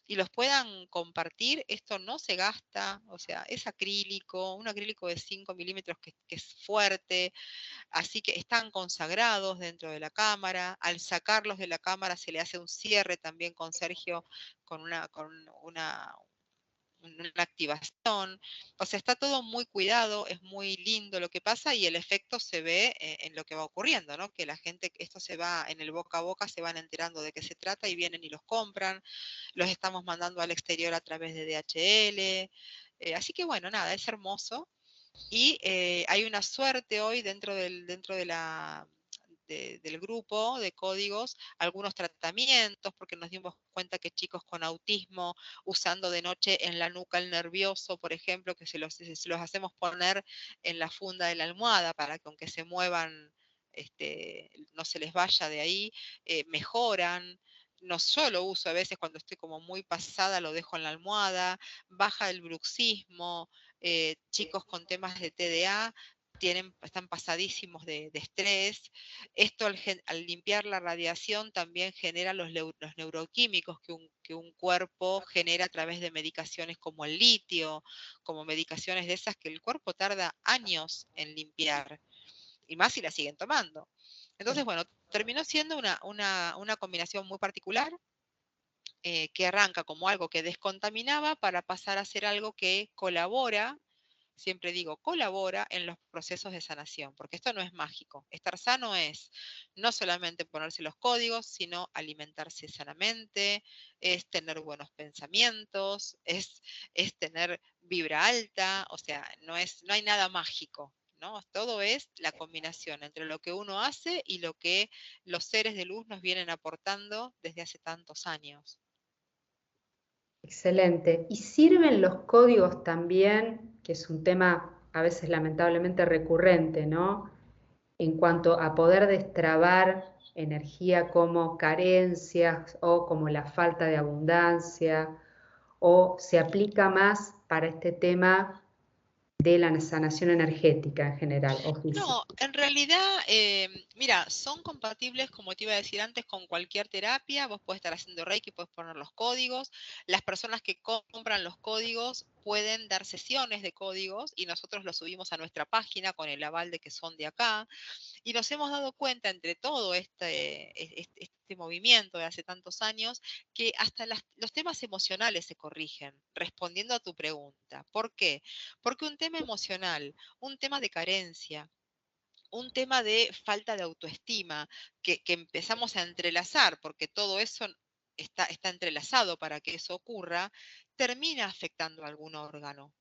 y los puedan compartir, esto no se gasta, o sea, es acrílico, un acrílico de 5 milímetros que es fuerte, así que están consagrados dentro de la cámara. Al sacarlos de la cámara se le hace un cierre también con Sergio, con una activación, o sea, está todo muy cuidado, es muy lindo lo que pasa y el efecto se ve en lo que va ocurriendo, ¿no? Que la gente, esto se va en el boca a boca, se van enterando de qué se trata y vienen y los compran, los estamos mandando al exterior a través de DHL, así que bueno, nada, es hermoso y hay una suerte hoy del grupo de códigos, algunos tratamientos, porque nos dimos cuenta que chicos con autismo usando de noche en la nuca el nervioso, por ejemplo, que se los hacemos poner en la funda de la almohada para que aunque se muevan, no se les vaya de ahí, mejoran. No solo uso, a veces cuando estoy como muy pasada lo dejo en la almohada, baja el bruxismo, chicos con temas de TDA están pasadísimos de estrés. Esto al limpiar la radiación también genera los neuroquímicos que un cuerpo genera a través de medicaciones como el litio, como medicaciones de esas que el cuerpo tarda años en limpiar, y más si la siguen tomando. Entonces, bueno, terminó siendo una combinación muy particular, que arranca como algo que descontaminaba para pasar a ser algo que colabora, siempre digo, colabora en los procesos de sanación, porque esto no es mágico. Estar sano es no solamente ponerse los códigos, sino alimentarse sanamente, es tener buenos pensamientos, es tener vibra alta, o sea, no hay nada mágico, ¿no? Todo es la combinación entre lo que uno hace y lo que los seres de luz nos vienen aportando desde hace tantos años. Excelente. ¿Y sirven los códigos también, que es un tema a veces lamentablemente recurrente, ¿no? En cuanto a poder destrabar energía como carencias o como la falta de abundancia, o se aplica más para este tema de la sanación energética en general o física? No, en realidad, mira, son compatibles, como te iba a decir antes, con cualquier terapia. Vos podés estar haciendo Reiki, puedes poner los códigos. Las personas que compran los códigos pueden dar sesiones de códigos y nosotros los subimos a nuestra página con el aval de que son de acá. Y nos hemos dado cuenta entre todo este movimiento de hace tantos años que hasta los temas emocionales se corrigen, respondiendo a tu pregunta. ¿Por qué? Porque un tema emocional, un tema de carencia, un tema de falta de autoestima, que empezamos a entrelazar, porque todo eso está entrelazado para que eso ocurra, termina afectando a algún órgano.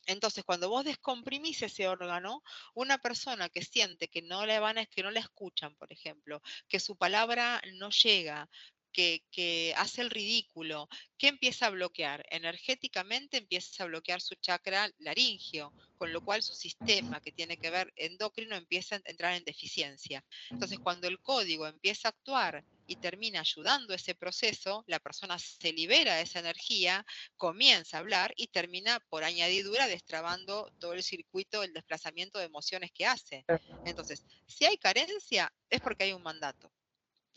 Entonces, cuando vos descomprimís ese órgano, una persona que siente que no la escuchan, por ejemplo, que su palabra no llega, que hace el ridículo, ¿qué empieza a bloquear? Energéticamente empieza a bloquear su chakra laríngeo, con lo cual su sistema que tiene que ver endocrino empieza a entrar en deficiencia. Entonces, cuando el código empieza a actuar y termina ayudando ese proceso, la persona se libera de esa energía, comienza a hablar y termina por añadidura destrabando todo el circuito, el desplazamiento de emociones que hace. Entonces, si hay carencia, es porque hay un mandato.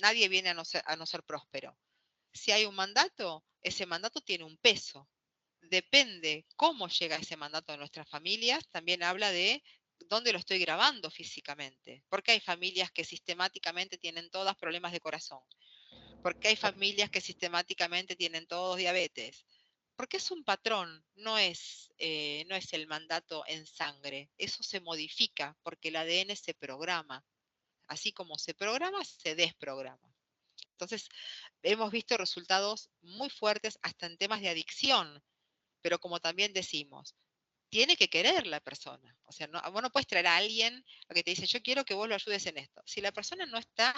Nadie viene a no ser próspero. Si hay un mandato, ese mandato tiene un peso. Depende cómo llega ese mandato a nuestras familias, también habla de dónde lo estoy grabando físicamente. Porque hay familias que sistemáticamente tienen todas problemas de corazón. Porque hay familias que sistemáticamente tienen todos diabetes. Porque es un patrón, no es el mandato en sangre. Eso se modifica porque el ADN se programa. Así como se programa, se desprograma. Entonces, hemos visto resultados muy fuertes hasta en temas de adicción, pero como también decimos, tiene que querer la persona. O sea, no, vos no puedes traer a alguien que te dice, yo quiero que vos lo ayudes en esto. Si la persona no está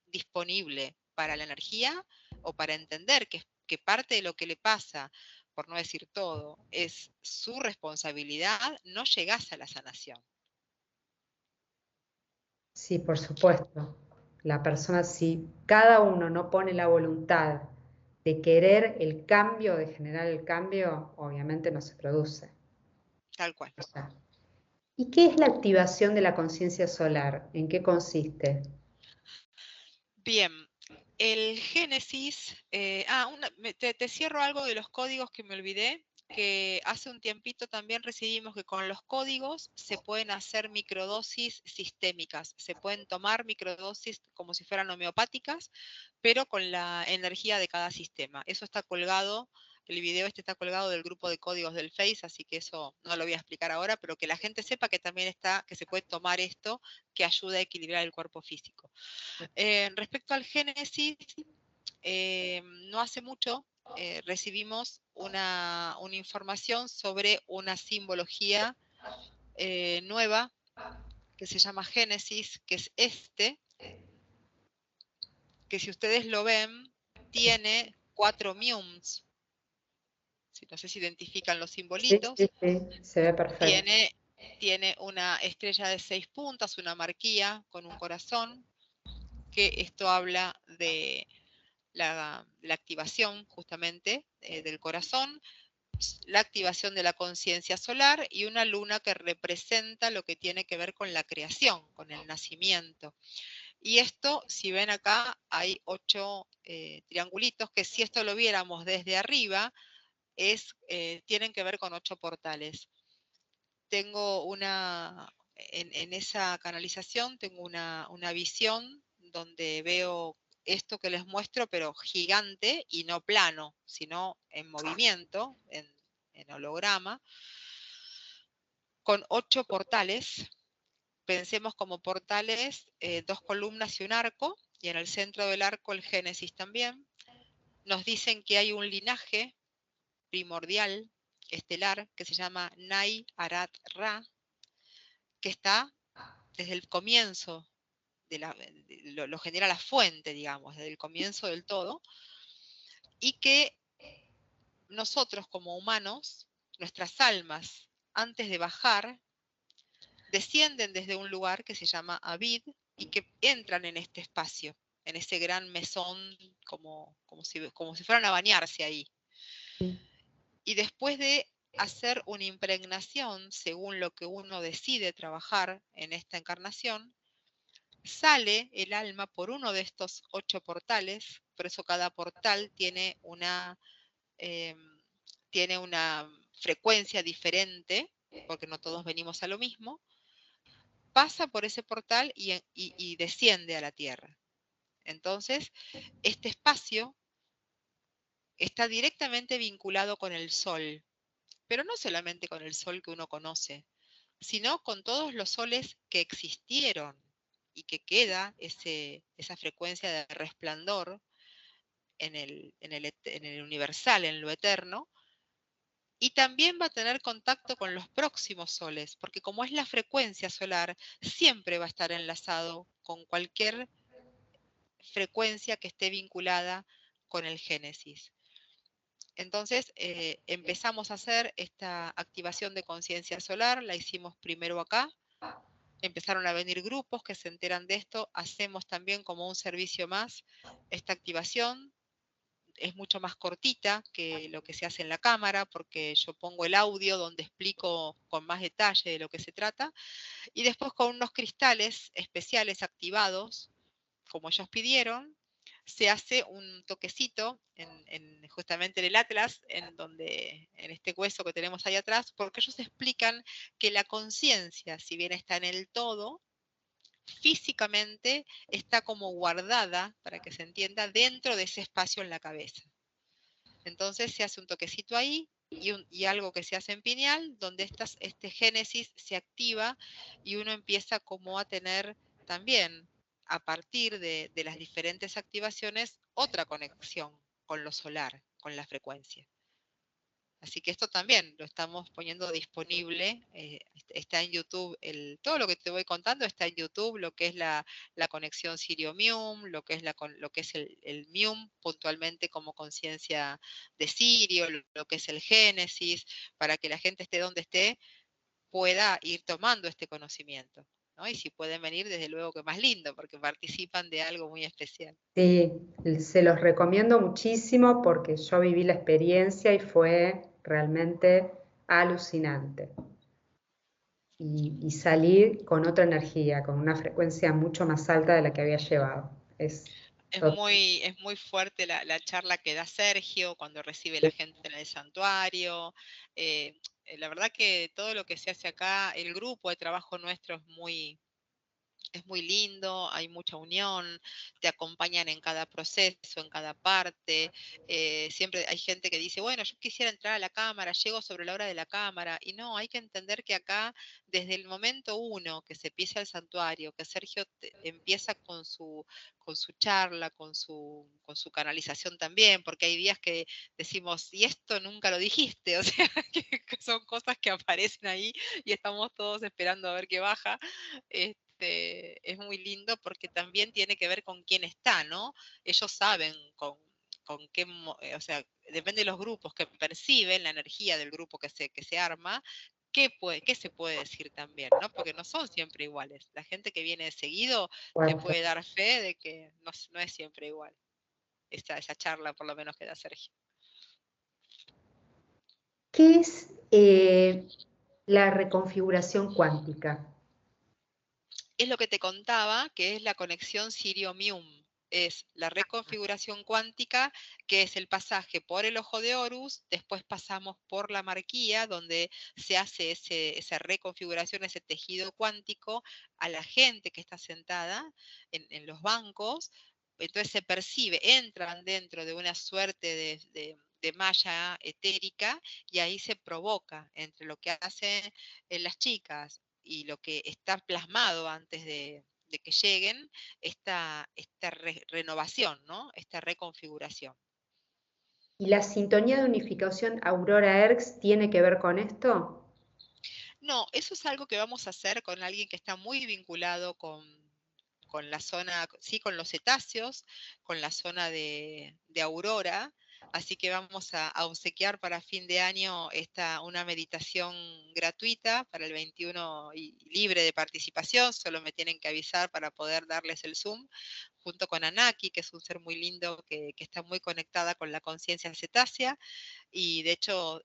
disponible para la energía o para entender que parte de lo que le pasa, por no decir todo, es su responsabilidad, no llegás a la sanación. Sí, por supuesto. La persona, si cada uno no pone la voluntad de querer el cambio, de generar el cambio, obviamente no se produce. Tal cual. O sea, ¿y qué es la activación de la conciencia solar? ¿En qué consiste? Bien, el Génesis, te cierro algo de los códigos que me olvidé, que hace un tiempito también recibimos que con los códigos se pueden hacer microdosis sistémicas, se pueden tomar microdosis como si fueran homeopáticas, pero con la energía de cada sistema. Eso está colgado, el video este está colgado del grupo de códigos del Face, así que eso no lo voy a explicar ahora, pero que la gente sepa que también está, que se puede tomar esto, que ayuda a equilibrar el cuerpo físico. Respecto al Génesis, no hace mucho recibimos una información sobre una simbología nueva que se llama Génesis, que es que si ustedes lo ven, tiene 4 miums. No sé si identifican los Sí, simbolitos. sí, sí, se ve perfecto. Tiene una estrella de 6 puntas, una marquilla con un corazón, que esto habla de la activación justamente del corazón, la activación de la conciencia solar y una luna que representa lo que tiene que ver con la creación, con el nacimiento. Y esto, si ven acá, hay 8 triangulitos que si esto lo viéramos desde arriba, tienen que ver con 8 portales. Tengo en esa canalización tengo una visión donde veo esto que les muestro, pero gigante y no plano, sino en movimiento, en holograma, con 8 portales. Pensemos como portales, 2 columnas y un arco, y en el centro del arco el Génesis también. Nos dicen que hay un linaje primordial, estelar, que se llama Nai Arat Ra, que está desde el comienzo, lo genera la fuente, digamos, desde el comienzo del todo, y que nosotros como humanos, nuestras almas, antes de bajar, descienden desde un lugar que se llama Avid y que entran en este espacio, en ese gran mesón, como si fueran a bañarse ahí. Y después de hacer una impregnación, según lo que uno decide trabajar en esta encarnación, sale el alma por uno de estos 8 portales, por eso cada portal eh, tiene una frecuencia diferente, porque no todos venimos a lo mismo, pasa por ese portal y desciende a la Tierra. Entonces, este espacio está directamente vinculado con el Sol, pero no solamente con el Sol que uno conoce, sino con todos los soles que existieron y que queda esa frecuencia de resplandor en el universal, en lo eterno, y también va a tener contacto con los próximos soles, porque como es la frecuencia solar, siempre va a estar enlazado con cualquier frecuencia que esté vinculada con el Génesis. Entonces empezamos a hacer esta activación de conciencia solar, la hicimos primero acá, empezaron a venir grupos que se enteran de esto, hacemos también como un servicio más esta activación, es mucho más cortita que lo que se hace en la cámara, porque yo pongo el audio donde explico con más detalle de lo que se trata, y después con unos cristales especiales activados, como ellos pidieron, se hace un toquecito justamente en el Atlas, en en este hueso que tenemos ahí atrás, porque ellos explican que la conciencia, si bien está en el todo, físicamente está como guardada, para que se entienda, dentro de ese espacio en la cabeza. Entonces se hace un toquecito ahí y algo que se hace en pineal, donde este génesis se activa y uno empieza como a tener también, a partir de las diferentes activaciones, otra conexión con lo solar, con la frecuencia. Así que esto también lo estamos poniendo disponible, está en YouTube, todo lo que te voy contando está en YouTube, lo que es la conexión Sirio-Mium, lo que es el Mium puntualmente como conciencia de Sirio, lo que es el Génesis, para que la gente esté donde esté, pueda ir tomando este conocimiento, ¿no? Y si pueden venir, desde luego que más lindo, porque participan de algo muy especial. Sí, se los recomiendo muchísimo porque yo viví la experiencia y fue realmente alucinante. Y salir con otra energía, con una frecuencia mucho más alta de la que había llevado. Es muy fuerte la charla que da Sergio cuando recibe la gente en el santuario. La verdad que todo lo que se hace acá, el grupo de trabajo nuestro es muy lindo, hay mucha unión, te acompañan en cada proceso, en cada parte. Siempre hay gente que dice, bueno, yo quisiera entrar a la cámara, llego sobre la hora de la cámara. Y no, hay que entender que acá, desde el momento uno que se empieza el santuario, que Sergio empieza con su charla, con su canalización también, porque hay días que decimos, y esto nunca lo dijiste, o sea, que son cosas que aparecen ahí y estamos todos esperando a ver qué baja. Es muy lindo porque también tiene que ver con quién está, ¿no? Ellos saben con qué, o sea, depende de los grupos que perciben, la energía del grupo que se arma, qué se puede decir también, ¿no? Porque no son siempre iguales. La gente que viene seguido te Fuerte. puede dar fe de que no es siempre igual. Esa charla por lo menos que da Sergio. ¿Qué es la reconfiguración cuántica? Es lo que te contaba, que es la conexión Sirio-Mium. Es la reconfiguración cuántica, que es el pasaje por el ojo de Horus, después pasamos por la marquía, donde se hace esa reconfiguración, ese tejido cuántico a la gente que está sentada en los bancos. Entonces se percibe, entran dentro de una suerte de malla etérica y ahí se provoca entre lo que hacen las chicas y lo que está plasmado antes de que lleguen, esta renovación, ¿no? Esta reconfiguración. ¿Y la sintonía de unificación Aurora-Erx tiene que ver con esto? No, eso es algo que vamos a hacer con alguien que está muy vinculado con la zona, sí, con los cetáceos, con la zona de Aurora. Así que vamos a obsequiar para fin de año una meditación gratuita para el 21 y libre de participación. Solo me tienen que avisar para poder darles el Zoom, junto con Anaki, que es un ser muy lindo que está muy conectada con la conciencia cetácea y de hecho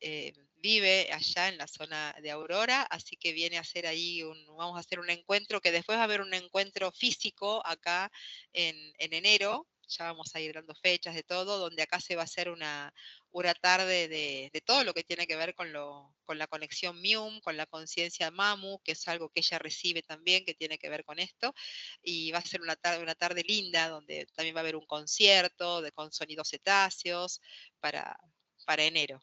vive allá en la zona de Aurora, así que viene a hacer ahí vamos a hacer un encuentro, que después va a haber un encuentro físico acá en enero, ya vamos a ir dando fechas de todo, donde acá se va a hacer una tarde de todo lo que tiene que ver con la conexión Mium, con la conciencia Mamu, que es algo que ella recibe también, que tiene que ver con esto, y va a ser una tarde linda, donde también va a haber un concierto con sonidos cetáceos para enero.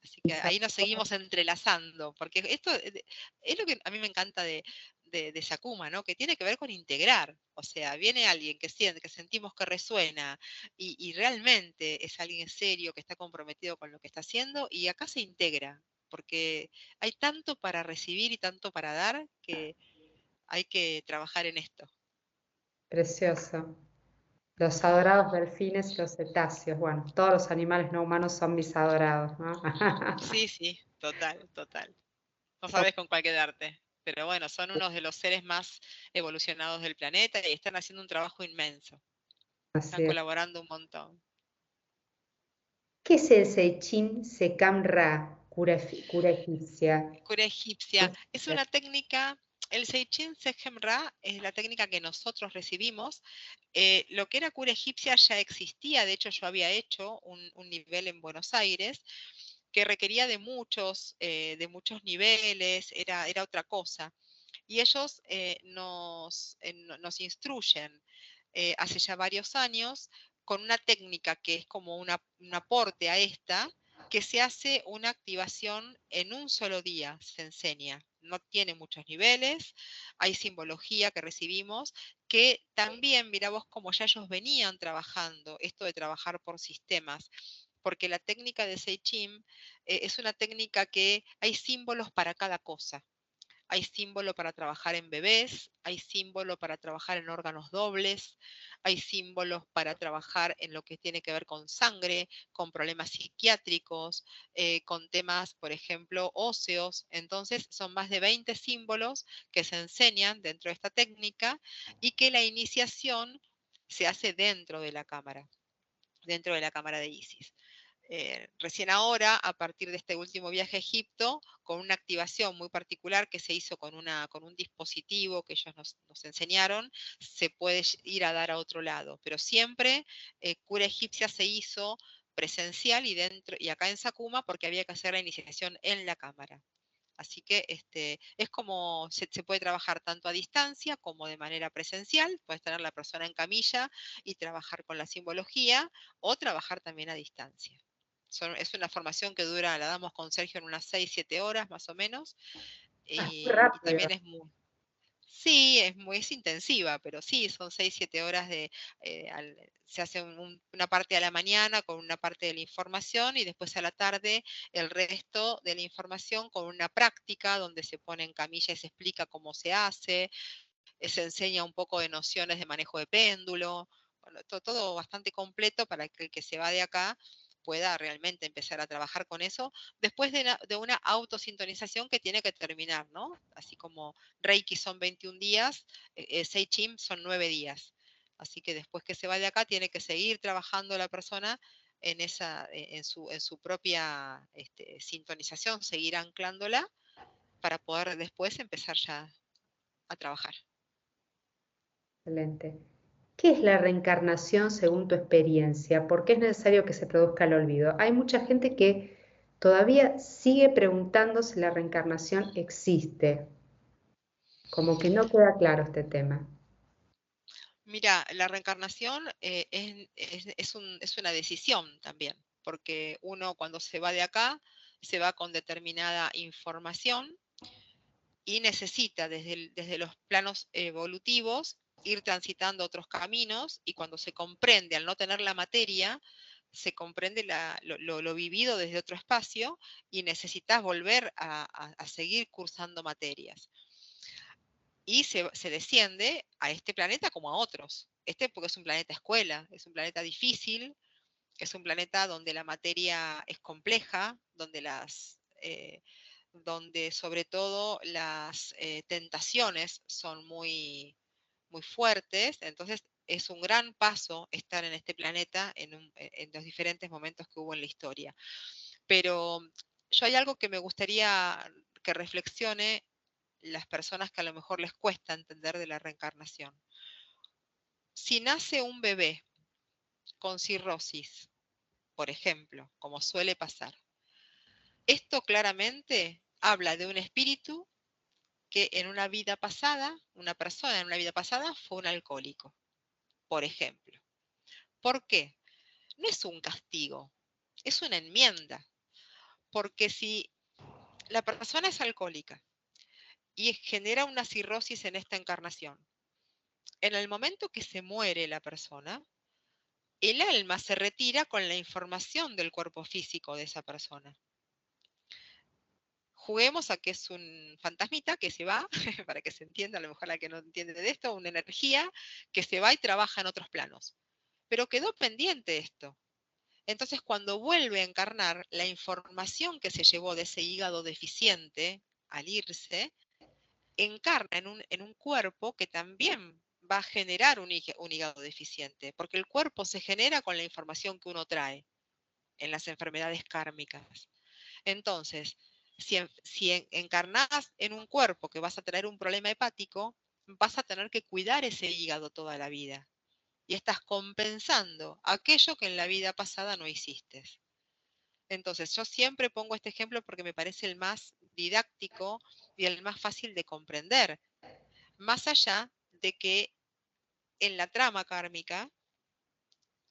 Así que ahí nos seguimos entrelazando, porque esto es lo que a mí me encanta de Sakuma, ¿no? Que tiene que ver con integrar. O sea, viene alguien que siente, que sentimos que resuena y realmente es alguien serio, que está comprometido con lo que está haciendo y acá se integra, porque hay tanto para recibir y tanto para dar que hay que trabajar en esto. Precioso. Los adorados delfines y los cetáceos. Bueno, todos los animales no humanos son mis adorados, ¿no? Sí, sí, total, total. No sabes con cuál quedarte. Pero bueno, son unos de los seres más evolucionados del planeta y están haciendo un trabajo inmenso. Están Así es. colaborando un montón. ¿Qué es el Seichin Sekam Ra, cura egipcia? Cura egipcia es una técnica, el Seichin Sechem Ra es la técnica que nosotros recibimos. Lo que era cura egipcia ya existía, de hecho yo había hecho un nivel en Buenos Aires, que requería de muchos niveles, era otra cosa. Y ellos nos instruyen hace ya varios años con una técnica que es como un aporte a esta, que se hace una activación en un solo día, se enseña. No tiene muchos niveles, hay simbología que recibimos, que también, mira vos, como ya ellos venían trabajando, esto de trabajar por sistemas, porque la técnica de Seichim es una técnica que hay símbolos para cada cosa. Hay símbolo para trabajar en bebés, hay símbolo para trabajar en órganos dobles, hay símbolos para trabajar en lo que tiene que ver con sangre, con problemas psiquiátricos, con temas, por ejemplo, óseos. Entonces, son más de 20 símbolos que se enseñan dentro de esta técnica y que la iniciación se hace dentro de la cámara de Isis. Recién ahora, a partir de este último viaje a Egipto, con una activación muy particular que se hizo con un dispositivo que ellos nos enseñaron, se puede ir a dar a otro lado. Pero siempre cura egipcia se hizo presencial y acá en Sacuma porque había que hacer la iniciación en la cámara. Así que es como se puede trabajar tanto a distancia como de manera presencial. Puedes tener la persona en camilla y trabajar con la simbología o trabajar también a distancia. Es una formación que dura, la damos con Sergio en unas 6, 7 horas más o menos, Ah, muy y rápido. también es muy, sí, es intensiva, pero sí, son 6, 7 horas se hace una parte a la mañana con una parte de la información y después a la tarde el resto de la información con una práctica donde se pone en camilla y se explica cómo se hace, se enseña un poco de nociones de manejo de péndulo, bueno, todo bastante completo para que el que se va de acá pueda realmente empezar a trabajar con eso, después de una autosintonización que tiene que terminar, ¿no? Así como Reiki son 21 días, Seichim son 9 días. Así que después que se va de acá tiene que seguir trabajando la persona en su propia sintonización, seguir anclándola para poder después empezar ya a trabajar. Excelente. ¿Qué es la reencarnación según tu experiencia? ¿Por qué es necesario que se produzca el olvido? Hay mucha gente que todavía sigue preguntando si la reencarnación existe, como que no queda claro este tema. Mira, la reencarnación es una decisión también, porque uno cuando se va de acá se va con determinada información y necesita desde los planos evolutivos ir transitando otros caminos y cuando se comprende, al no tener la materia, se comprende lo vivido desde otro espacio y necesitas volver a seguir cursando materias y se desciende a este planeta como a otros. Porque es un planeta escuela, es un planeta difícil, es un planeta donde la materia es compleja, donde sobre todo las tentaciones son muy fuertes, entonces es un gran paso estar en este planeta en los diferentes momentos que hubo en la historia. Pero yo hay algo que me gustaría que reflexione las personas que a lo mejor les cuesta entender de la reencarnación. Si nace un bebé con cirrosis, por ejemplo, como suele pasar, esto claramente habla de un espíritu que en una vida pasada, una persona en una vida pasada fue un alcohólico, por ejemplo. ¿Por qué? No es un castigo, es una enmienda, porque si la persona es alcohólica y genera una cirrosis en esta encarnación, en el momento que se muere la persona, el alma se retira con la información del cuerpo físico de esa persona. Juguemos a que es un fantasmita que se va, para que se entienda, a lo mejor la que no entiende de esto, una energía que se va y trabaja en otros planos. Pero quedó pendiente esto. Entonces, cuando vuelve a encarnar, la información que se llevó de ese hígado deficiente al irse, encarna en un cuerpo que también va a generar un hígado deficiente, porque el cuerpo se genera con la información que uno trae en las enfermedades kármicas. Entonces, si encarnás en un cuerpo que vas a tener un problema hepático, vas a tener que cuidar ese hígado toda la vida. Y estás compensando aquello que en la vida pasada no hiciste. Entonces, yo siempre pongo este ejemplo porque me parece el más didáctico y el más fácil de comprender, más allá de que en la trama kármica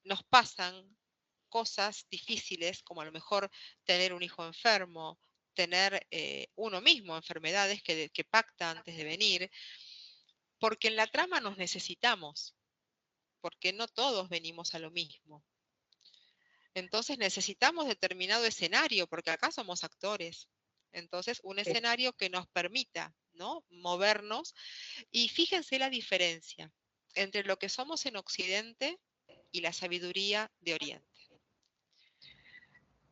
nos pasan cosas difíciles, como a lo mejor tener un hijo enfermo, tener uno mismo enfermedades que pacta antes de venir, porque en la trama nos necesitamos, porque no todos venimos a lo mismo. Entonces necesitamos determinado escenario, porque acá somos actores. Entonces, un escenario que nos permita, ¿no?, movernos. Y fíjense la diferencia entre lo que somos en Occidente y la sabiduría de Oriente.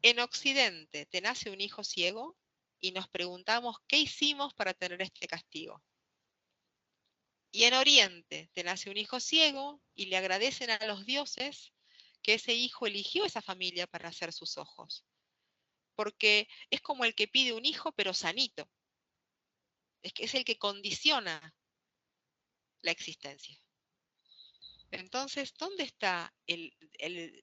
En Occidente te nace un hijo ciego y nos preguntamos qué hicimos para tener este castigo. Y en Oriente te nace un hijo ciego y le agradecen a los dioses que ese hijo eligió esa familia para hacer sus ojos. Porque es como el que pide un hijo pero sanito. Es que es el que condiciona la existencia. Entonces, ¿dónde está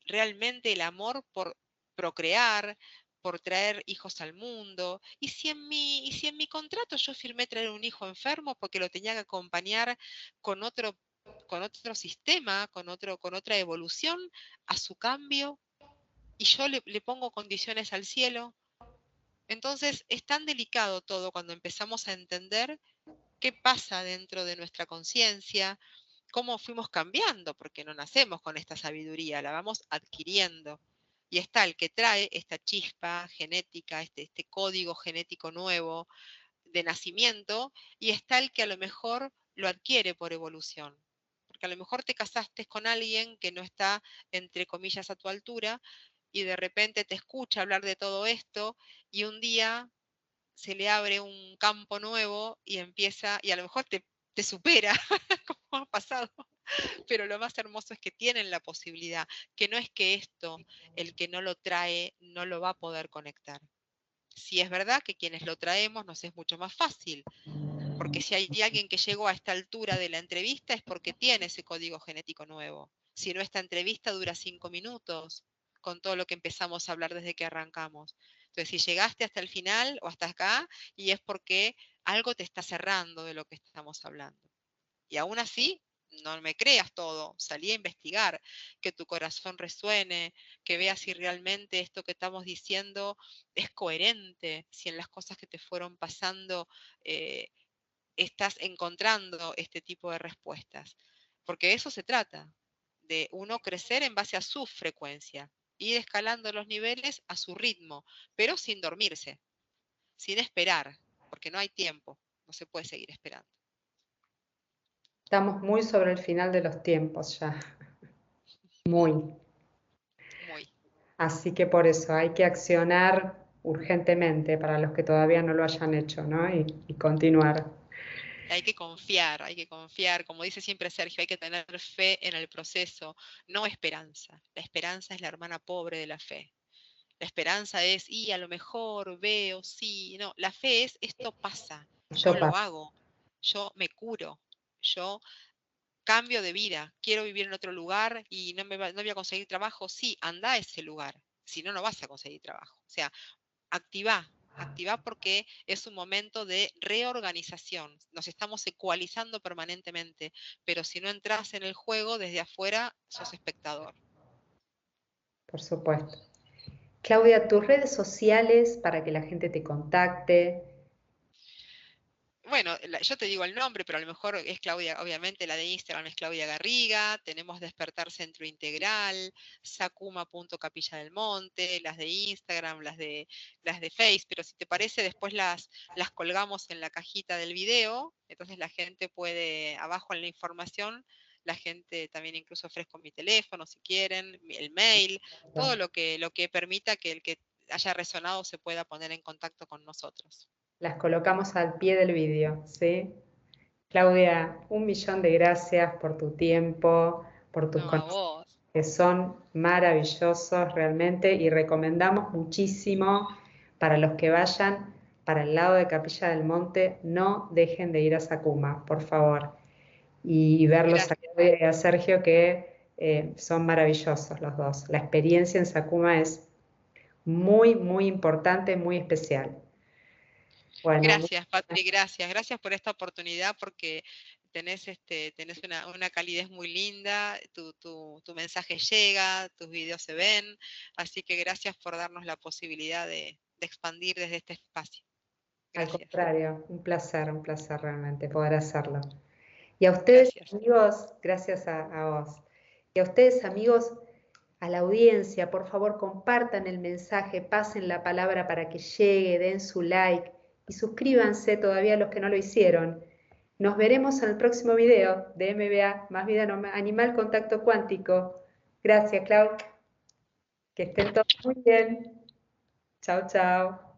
realmente el amor por procrear, por traer hijos al mundo? ¿Y si en mi contrato yo firmé traer un hijo enfermo porque lo tenía que acompañar con otro sistema, con otra evolución a su cambio, y yo le pongo condiciones al cielo? Entonces, es tan delicado todo cuando empezamos a entender qué pasa dentro de nuestra conciencia, cómo fuimos cambiando, porque no nacemos con esta sabiduría, la vamos adquiriendo. Y está el que trae esta chispa genética, este código genético nuevo de nacimiento, y está el que a lo mejor lo adquiere por evolución. Porque a lo mejor te casaste con alguien que no está, entre comillas, a tu altura, y de repente te escucha hablar de todo esto, y un día se le abre un campo nuevo y empieza, y a lo mejor te supera, como ha pasado, pero lo más hermoso es que tienen la posibilidad, que no es que esto, el que no lo trae, no lo va a poder conectar. Si es verdad que quienes lo traemos nos es mucho más fácil, porque si hay alguien que llegó a esta altura de la entrevista es porque tiene ese código genético nuevo. Si no, esta entrevista dura 5 minutos, con todo lo que empezamos a hablar desde que arrancamos. Entonces, si llegaste hasta el final o hasta acá, y es porque algo te está cerrando de lo que estamos hablando. Y aún así, no me creas todo, salí a investigar, que tu corazón resuene, que veas si realmente esto que estamos diciendo es coherente, si en las cosas que te fueron pasando estás encontrando este tipo de respuestas. Porque de eso se trata, de uno crecer en base a su frecuencia, ir escalando los niveles a su ritmo, pero sin dormirse, sin esperar, porque no hay tiempo, no se puede seguir esperando. Estamos muy sobre el final de los tiempos ya, muy. Muy. Así que por eso hay que accionar urgentemente para los que todavía no lo hayan hecho, ¿no? Y continuar. Hay que confiar, como dice siempre Sergio, hay que tener fe en el proceso, no esperanza. La esperanza es la hermana pobre de la fe. La esperanza es, y a lo mejor veo, sí, no, la fe es, esto pasa, yo Yo lo paso. hago, yo me curo, yo cambio de vida, quiero vivir en otro lugar y no voy a conseguir trabajo, sí, anda a ese lugar, si no, no vas a conseguir trabajo. O sea, activa porque es un momento de reorganización. Nos estamos ecualizando permanentemente, pero si no entras en el juego desde afuera, sos espectador. Por supuesto. Claudia, tus redes sociales para que la gente te contacte. Bueno, yo te digo el nombre, pero a lo mejor es Claudia, obviamente la de Instagram es Claudia Garriga, tenemos Despertar Centro Integral, Sakuma.Capilla del Monte, las de Instagram, las de Face, pero si te parece, después las colgamos en la cajita del video, entonces la gente puede, abajo en la información, la gente también incluso ofrezco mi teléfono si quieren, el mail, todo lo que permita que el que haya resonado se pueda poner en contacto con nosotros. Las colocamos al pie del vídeo, ¿sí? Claudia, 1.000.000 de gracias por tu tiempo, por tus No, a conocimientos vos. que son maravillosos realmente y recomendamos muchísimo para los que vayan para el lado de Capilla del Monte, no dejen de ir a Sacuma, por favor, y verlos a Gracias. Claudia y a Sergio que son maravillosos los dos. La experiencia en Sacuma es muy, muy importante, muy especial. Bueno, Gracias, Patri, gracias. Gracias por esta oportunidad porque tenés una calidez muy linda, tu mensaje llega, tus videos se ven, así que gracias por darnos la posibilidad de expandir desde este espacio. al Gracias, contrario, un placer realmente poder hacerlo. Y a ustedes, gracias. amigos, gracias a vos. Y a ustedes, amigos, a la audiencia, por favor, compartan el mensaje, pasen la palabra para que llegue, den su like y suscríbanse todavía los que no lo hicieron. Nos veremos en el próximo video de MBA, Más Vida Animal Contacto Cuántico. Gracias, Clau. Que estén todos muy bien. Chao, chao.